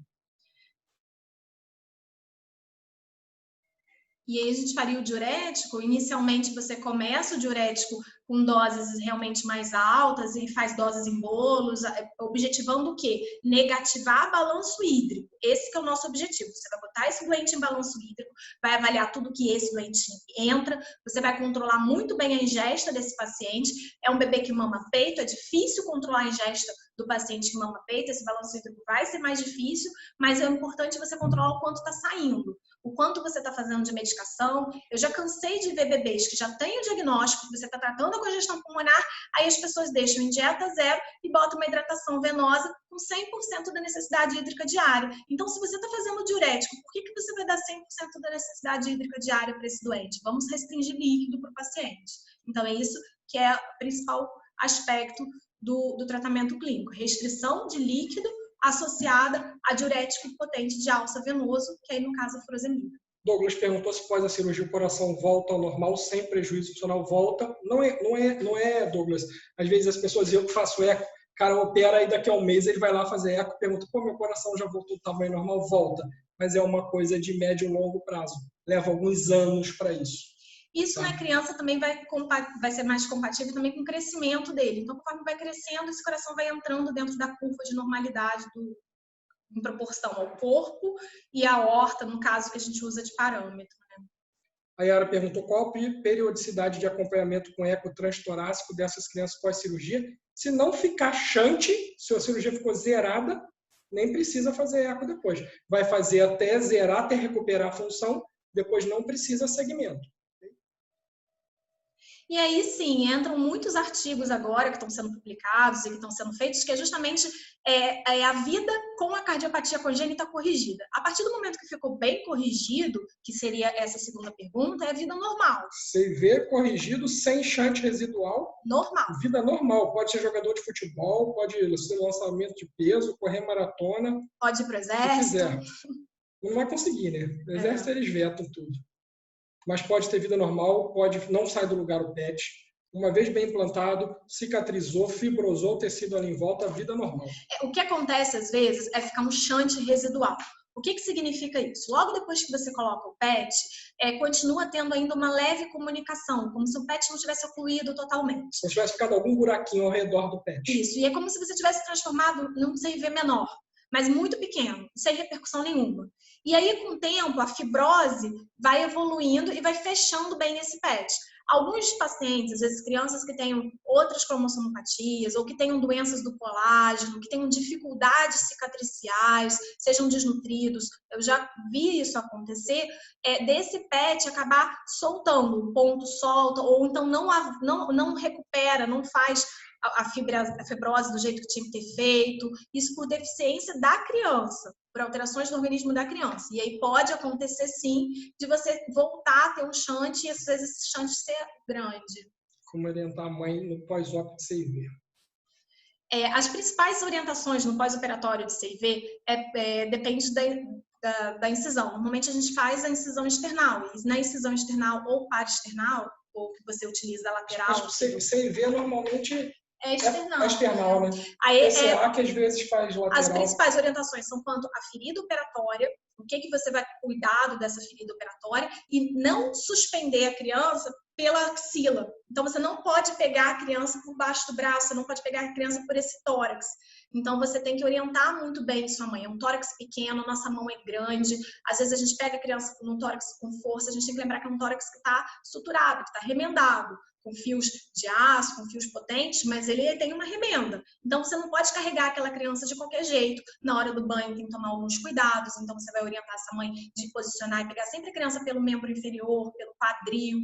E aí a gente faria o diurético, inicialmente você começa o diurético com doses realmente mais altas e faz doses em bolos, objetivando o quê? Negativar balanço hídrico. Esse que é o nosso objetivo. Você vai botar esse doente em balanço hídrico, vai avaliar tudo que esse doente entra, você vai controlar muito bem a ingesta desse paciente. É um bebê que mama peito, é difícil controlar a ingesta do paciente que mama peito, esse balanço hídrico vai ser mais difícil, mas é importante você controlar o quanto está saindo, o quanto você está fazendo de medicação. Eu já cansei de ver bebês que já têm o diagnóstico, que você está tratando a congestão pulmonar, aí as pessoas deixam em dieta zero e botam uma hidratação venosa com 100% da necessidade hídrica diária. Então, se você está fazendo diurético, por que você vai dar 100% da necessidade hídrica diária para esse doente? Vamos restringir líquido para o paciente. Então, é isso que é o principal aspecto do tratamento clínico. Restrição de líquido associada a diurético potente de alça venoso, que aí no caso a furosemida. Douglas perguntou se após a cirurgia o coração volta ao normal sem prejuízo funcional. Volta. Não é, Douglas. Às vezes as pessoas dizem, eu que faço eco, o cara opera aí daqui a um mês, ele vai lá fazer eco, pergunta, pô, meu coração já voltou ao tamanho normal? Volta. Mas é uma coisa de médio e longo prazo. Leva alguns anos para isso. Isso na criança também vai ser mais compatível também com o crescimento dele. Então, conforme vai crescendo, esse coração vai entrando dentro da curva de normalidade em proporção ao corpo e à aorta, no caso que a gente usa de parâmetro. Né? A Yara perguntou qual a periodicidade de acompanhamento com eco transtorácico dessas crianças pós-cirurgia. Se não ficar chante, se a cirurgia ficou zerada, nem precisa fazer eco depois. Vai fazer até zerar, até recuperar a função, depois não precisa segmento. E aí, sim, entram muitos artigos agora que estão sendo publicados e que estão sendo feitos, que é justamente a vida com a cardiopatia congênita corrigida. A partir do momento que ficou bem corrigido, que seria essa segunda pergunta, é a vida normal. CV corrigido sem shunt residual. Normal. Vida normal. Pode ser jogador de futebol, pode ser lançamento de peso, correr maratona. Pode ir para o exército. Não vai conseguir, né? No exército eles vetam tudo. Mas pode ter vida normal, pode não sair do lugar o PET. Uma vez bem implantado, cicatrizou, fibrosou o tecido ali em volta, vida normal. O que acontece às vezes é ficar um shunt residual. O que significa isso? Logo depois que você coloca o PET, continua tendo ainda uma leve comunicação, como se o PET não tivesse ocluído totalmente. Se tivesse ficado algum buraquinho ao redor do PET. Isso, e é como se você tivesse transformado num CIV menor, mas muito pequeno, sem repercussão nenhuma. E aí, com o tempo, a fibrose vai evoluindo e vai fechando bem esse PET. Alguns pacientes, às vezes crianças que tenham outras cromossomopatias ou que tenham doenças do colágeno, que tenham dificuldades cicatriciais, sejam desnutridos, eu já vi isso acontecer, desse PET acabar soltando, um ponto solta, ou então não recupera, não faz a fibrose do jeito que tinha que ter feito, isso por deficiência da criança, por alterações no organismo da criança. E aí pode acontecer, sim, de você voltar a ter um shunt e às vezes esse shunt ser grande. Como orientar a mãe no pós-op de CIV? As principais orientações no pós-operatório de CIV depende da incisão. Normalmente a gente faz a incisão external, e na incisão external ou para-external, ou que você utiliza a lateral. Acho que CIV normalmente é external. É external, né? Aí, PCA que às vezes faz lateral. As principais orientações são quanto à ferida operatória, o que você vai cuidar dessa ferida operatória e não suspender a criança pela axila. Então, você não pode pegar a criança por baixo do braço, você não pode pegar a criança por esse tórax. Então, você tem que orientar muito bem sua mãe. É um tórax pequeno, nossa mão é grande. Às vezes, a gente pega a criança num tórax com força, a gente tem que lembrar que é um tórax que está suturado, que está remendado, com fios de aço, com fios potentes, mas ele tem uma remenda. Então, você não pode carregar aquela criança de qualquer jeito. Na hora do banho, tem que tomar alguns cuidados. Então, você vai orientar essa mãe de posicionar e pegar sempre a criança pelo membro inferior, pelo quadril,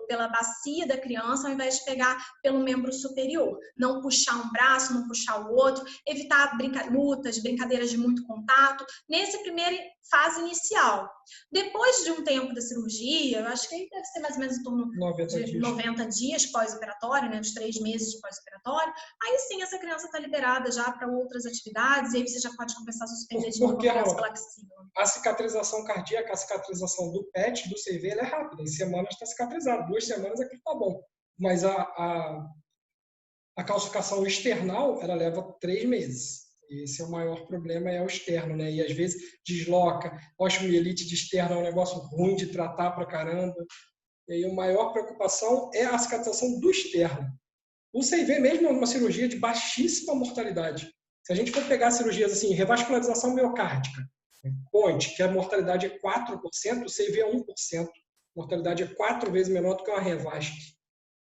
pela bacia da criança, ao invés de pegar pelo membro superior. Não puxar um braço, não puxar o outro. Evitar lutas, brincadeiras de muito contato. Nessa primeira fase inicial. Depois de um tempo da cirurgia, eu acho que aí deve ser mais ou menos em torno de 90 dias pós-operatório, né, uns 3 meses de pós-operatório, aí sim essa criança está liberada já para outras atividades e aí você já pode começar a suspender de novo a criança pela axila. A cicatrização cardíaca, a cicatrização do PET, do CV, ela é rápida. Em semanas está cicatrizado. 2 semanas aquilo está bom. Mas a calcificação external, ela leva 3 meses. Esse é o maior problema, é o externo, né? E às vezes desloca. Osteomielite de externo é um negócio ruim de tratar pra caramba. E aí a maior preocupação é a cicatrização do externo. O CIV mesmo é uma cirurgia de baixíssima mortalidade. Se a gente for pegar cirurgias assim, revascularização miocárdica, ponte, que a mortalidade é 4%, o CIV é 1%. A mortalidade é 4 vezes menor do que uma revasc.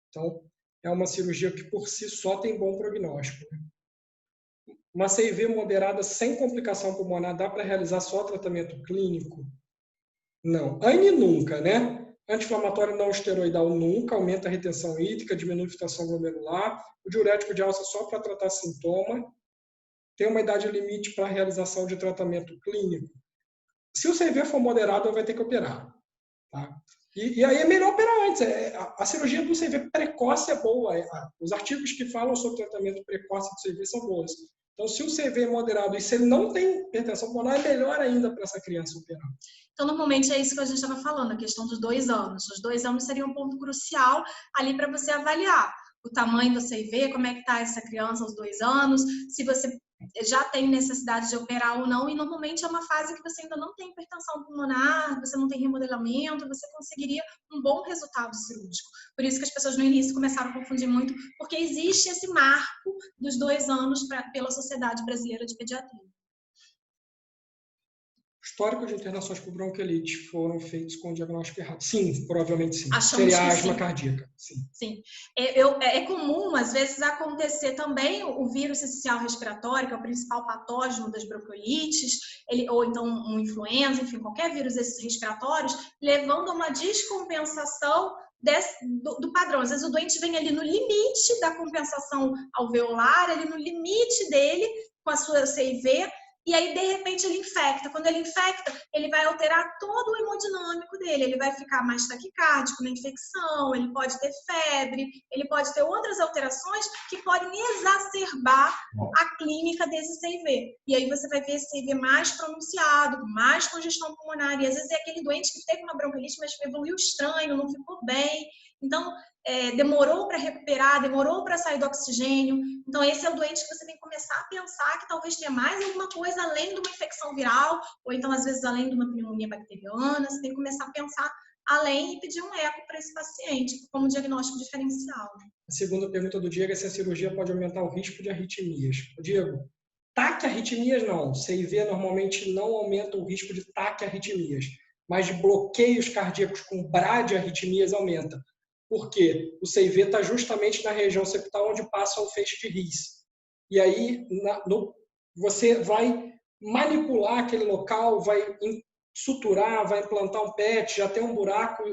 Então, é uma cirurgia que por si só tem bom prognóstico, né? Uma CIV moderada sem complicação pulmonar dá para realizar só tratamento clínico? Não. ANI nunca, né? Anti-inflamatório não esteroidal nunca, aumenta a retenção hídrica, diminui a filtração glomerular. O diurético de alça só para tratar sintoma. Tem uma idade limite para a realização de tratamento clínico. Se o CIV for moderado, vai ter que operar. Tá? E aí é melhor operar antes. A cirurgia do CIV precoce é boa. Os artigos que falam sobre tratamento precoce do CIV são bons. Então, se o CV é moderado e se ele não tem hipertensão pulmonar, é melhor ainda para essa criança operar. Então, normalmente é isso que a gente estava falando, a questão dos 2 anos. Os 2 anos seria um ponto crucial ali para você avaliar o tamanho do CV, como é que está essa criança aos 2 anos, se você já tem necessidade de operar ou não, e normalmente é uma fase que você ainda não tem hipertensão pulmonar, você não tem remodelamento, você conseguiria um bom resultado cirúrgico. Por isso que as pessoas no início começaram a confundir muito, porque existe esse marco dos 2 anos pela Sociedade Brasileira de Pediatria. Histórico de internações por bronquiolite foram feitos com diagnóstico errado. Sim, provavelmente sim. Achamos Seria que asma sim. cardíaca. Sim. Sim. É comum, às vezes, acontecer também o vírus essencial respiratório, que é o principal patógeno das bronquiolites, ou então um influenza, enfim, qualquer vírus desses respiratórios, levando a uma descompensação do padrão. Às vezes o doente vem ali no limite da compensação alveolar, ali no limite dele, com a sua CIV, e aí, de repente, ele infecta. Quando ele infecta, ele vai alterar todo o hemodinâmico dele. Ele vai ficar mais taquicárdico na infecção, ele pode ter febre, ele pode ter outras alterações que podem exacerbar a clínica desse CIV. E aí você vai ver esse CIV mais pronunciado, mais congestão pulmonar. E às vezes é aquele doente que teve uma bronquiolite, mas evoluiu estranho, não ficou bem. Então, demorou para recuperar, demorou para sair do oxigênio. Então, esse é o doente que você tem que começar a pensar que talvez tenha mais alguma coisa além de uma infecção viral, ou então, às vezes, além de uma pneumonia bacteriana. Você tem que começar a pensar além e pedir um eco para esse paciente, como diagnóstico diferencial. A segunda pergunta do Diego é se a cirurgia pode aumentar o risco de arritmias. Diego, taquiarritmias não. CIV normalmente não aumenta o risco de taquiarritmias, mas de bloqueios cardíacos com bradiarritmias aumenta. Por quê? O CIV está justamente na região septal onde passa o feixe de His. E aí você vai manipular aquele local, vai suturar, vai implantar um PET, já tem um buraco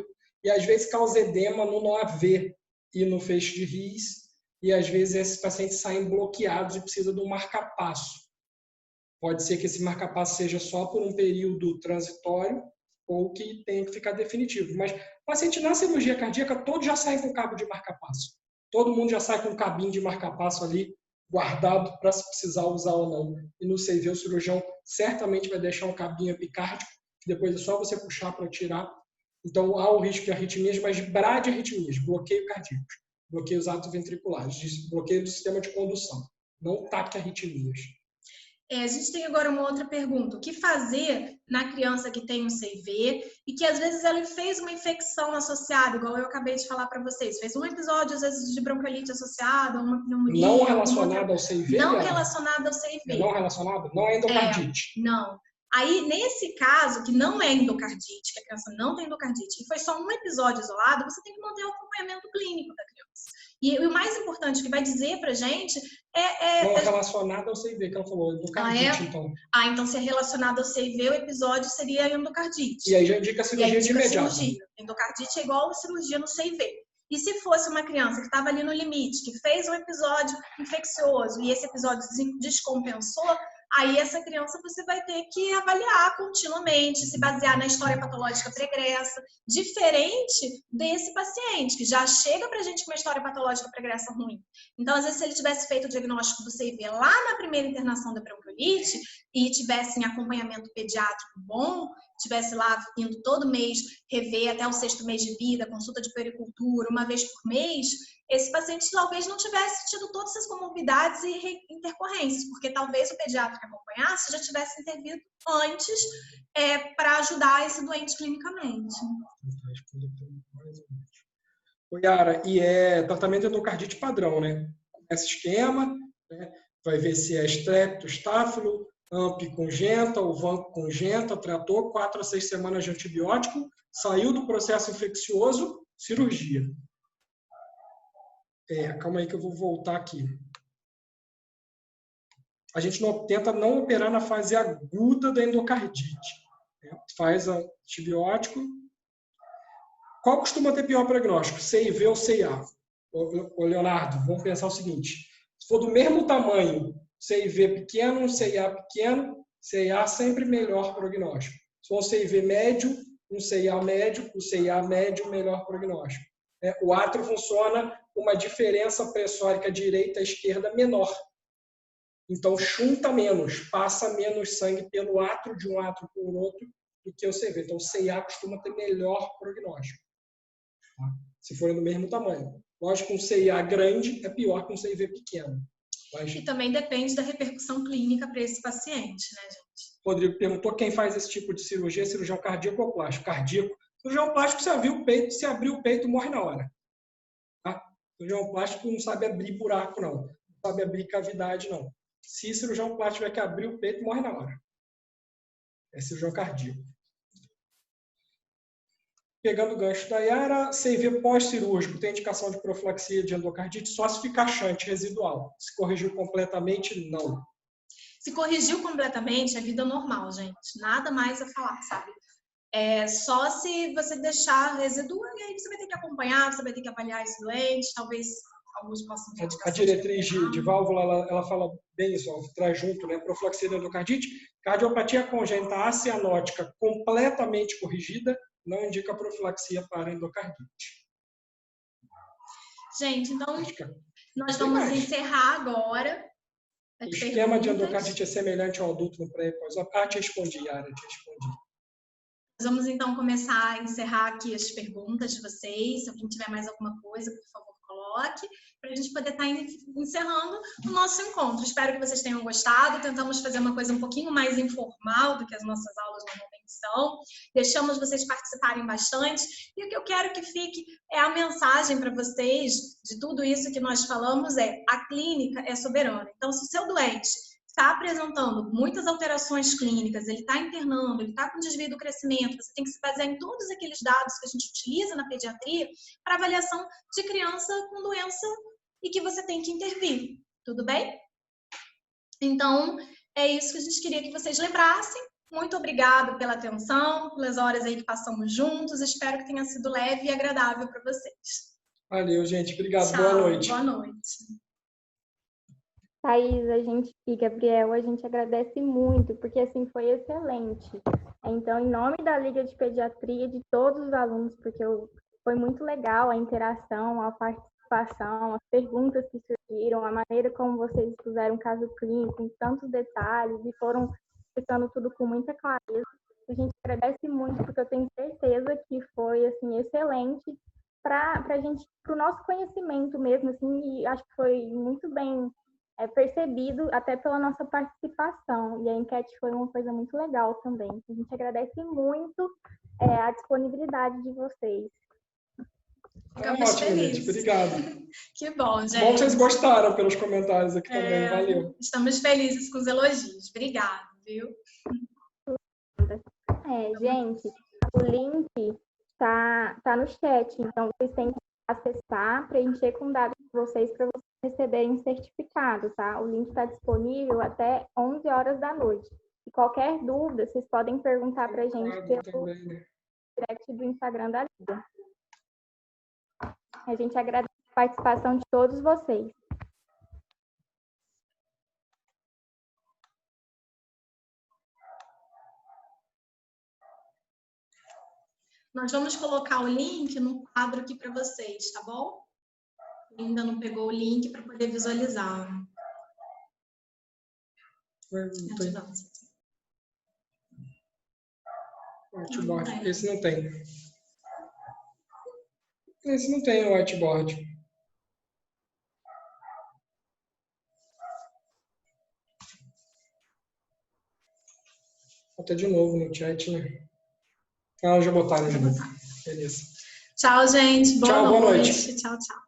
e às vezes causa edema no AV e no feixe de His. E às vezes esses pacientes saem bloqueados e precisam de um marca-passo. Pode ser que esse marca-passo seja só por um período transitório ou que tenha que ficar definitivo. Mas o paciente na cirurgia cardíaca, todos já saem com cabo de marca-passo. Todo mundo já sai com um cabinho de marca-passo ali, guardado para se precisar usar ou não. E no CIV, o cirurgião certamente vai deixar um cabinho epicárdico, que depois é só você puxar para tirar. Então, há o risco de arritmias, mas de bradiarritmias, bloqueio cardíaco, bloqueios atrioventriculares, bloqueio do sistema de condução, não taquiarritmias. A gente tem agora uma outra pergunta. O que fazer na criança que tem um CIV e que às vezes ela fez uma infecção associada, igual eu acabei de falar para vocês. Fez um episódio, às vezes, de bronquiolite associada, uma pneumonia. Não relacionada ao CIV? Não relacionada ao CIV. Não relacionado? Não é endocardite? Não. Aí, nesse caso, que não é endocardite, que a criança não tem endocardite, e foi só um episódio isolado, você tem que manter o acompanhamento clínico da criança. E o mais importante que vai dizer pra gente não é relacionado ao CIV, que ela falou, endocardite, então. Então se é relacionado ao CIV, o episódio seria endocardite. E aí já indica a cirurgia de imediato. Endocardite é igual a cirurgia no CIV. E se fosse uma criança que estava ali no limite, que fez um episódio infeccioso e esse episódio descompensou, aí essa criança você vai ter que avaliar continuamente, se basear na história patológica pregressa, diferente desse paciente, que já chega pra gente com uma história patológica pregressa ruim. Então, às vezes, se ele tivesse feito o diagnóstico do CIV lá na primeira internação da bronquiolite e tivesse em acompanhamento pediátrico bom, tivesse lá indo todo mês rever até o 6º mês de vida, consulta de puericultura, uma vez por mês, esse paciente talvez não tivesse tido todas essas comorbidades e intercorrências, porque talvez o pediatra que acompanhasse já tivesse intervido antes para ajudar esse doente clinicamente. Yara, e é tratamento endocardite padrão, né? Esse esquema, né? Vai ver se é estrepto, estáfilo, AMP congenta, ou VANC congenta, tratou 4 a 6 semanas de antibiótico, saiu do processo infeccioso, cirurgia. Calma aí que eu vou voltar aqui. A gente tenta não operar na fase aguda da endocardite. Né? Faz antibiótico. Qual costuma ter pior prognóstico? CIV ou CIA? Ô Leonardo, vamos pensar o seguinte. Se for do mesmo tamanho, CIV pequeno, CIA pequeno, CIA sempre melhor prognóstico. Se for um CIV médio, um CIA médio, o CIA médio, melhor prognóstico. O átrio funciona com uma diferença pressórica direita-esquerda menor. Então, chunta menos, passa menos sangue pelo átrio de um átrio para o outro do que o CV. Então, o CIA costuma ter melhor prognóstico, tá? Se forem do mesmo tamanho. Lógico que um CIA grande é pior que um CIV pequeno. Mas... E também depende da repercussão clínica para esse paciente, né, gente? Rodrigo perguntou quem faz esse tipo de cirurgia, cirurgião cardíaco ou plástico? Cardíaco. Cirurgião plástico, se abrir o peito, se abrir o peito, morre na hora. Tá? Cirurgião plástico não sabe abrir buraco, não. Não sabe abrir cavidade, não. Se cirurgião plástico tiver que abrir o peito, morre na hora. é cirurgião cardíaco. Pegando o gancho da Yara, CV pós-cirúrgico tem indicação de profilaxia de endocardite só se ficar achante residual. Se corrigiu completamente, não. Se corrigiu completamente, é vida normal, gente. Nada mais a falar, sabe? É só se você deixar residual, e aí você vai ter que acompanhar, você vai ter que avaliar esse doente, talvez alguns possam ter A diretriz de válvula, ela fala bem isso, ó, traz junto, né? Profilaxia de endocardite, cardiopatia congênita acianótica completamente corrigida, não indica profilaxia para endocardite. Gente, então nós vamos encerrar agora. O esquema de endocardite é semelhante ao adulto no pré e pós. Te respondi, Yara, te respondi. Nós vamos então começar a encerrar aqui as perguntas de vocês. Se alguém tiver mais alguma coisa, por favor, coloque, para a gente poder estar encerrando o nosso encontro. Espero que vocês tenham gostado. Tentamos fazer uma coisa um pouquinho mais informal do que as nossas aulas normalmente são. Deixamos vocês participarem bastante. E o que eu quero que fique é a mensagem para vocês de tudo isso que nós falamos é: a clínica é soberana. Então, se o seu doente está apresentando muitas alterações clínicas, ele está internando, ele está com desvio do crescimento, você tem que se basear em todos aqueles dados que a gente utiliza na pediatria para avaliação de criança com doença e que você tem que intervir, tudo bem? Então, é isso que a gente queria que vocês lembrassem. Muito obrigada pela atenção, pelas horas aí que passamos juntos, espero que tenha sido leve e agradável para vocês. Valeu, gente. Obrigado. Tchau, boa noite. Boa noite. Thaís, a gente e Gabriel, a gente agradece muito, porque assim foi excelente. Então, em nome da Liga de Pediatria, de todos os alunos, porque foi muito legal a interação, a participação, as perguntas que surgiram, a maneira como vocês expuseram o caso clínico, com tantos detalhes, e foram explicando tudo com muita clareza. A gente agradece muito, porque eu tenho certeza que foi assim excelente para a gente, para o nosso conhecimento mesmo, assim, e acho que foi muito bem percebido até pela nossa participação, e a enquete foi uma coisa muito legal também. A gente agradece muito a disponibilidade de vocês. Ficamos ótimo, felizes. gente. Obrigado. Que bom, gente. Bom que vocês gostaram pelos comentários aqui também. Valeu. Estamos felizes com os elogios. Obrigada, viu? Gente, o link tá no chat, então vocês têm que acessar, preencher com dados de vocês para vocês receberem um certificado, tá? O link está disponível até 11 horas da noite. E qualquer dúvida, vocês podem perguntar para a gente pelo direct do Instagram da Liga. A gente agradece a participação de todos vocês. Nós vamos colocar o link no quadro aqui para vocês, tá bom? Ainda não pegou o link para poder visualizar. Whiteboard. Esse não tem. Esse não tem o whiteboard. Bota de novo no chat, né? Ah, já botaram. Beleza. Tchau, gente. Boa noite. Tchau, tchau.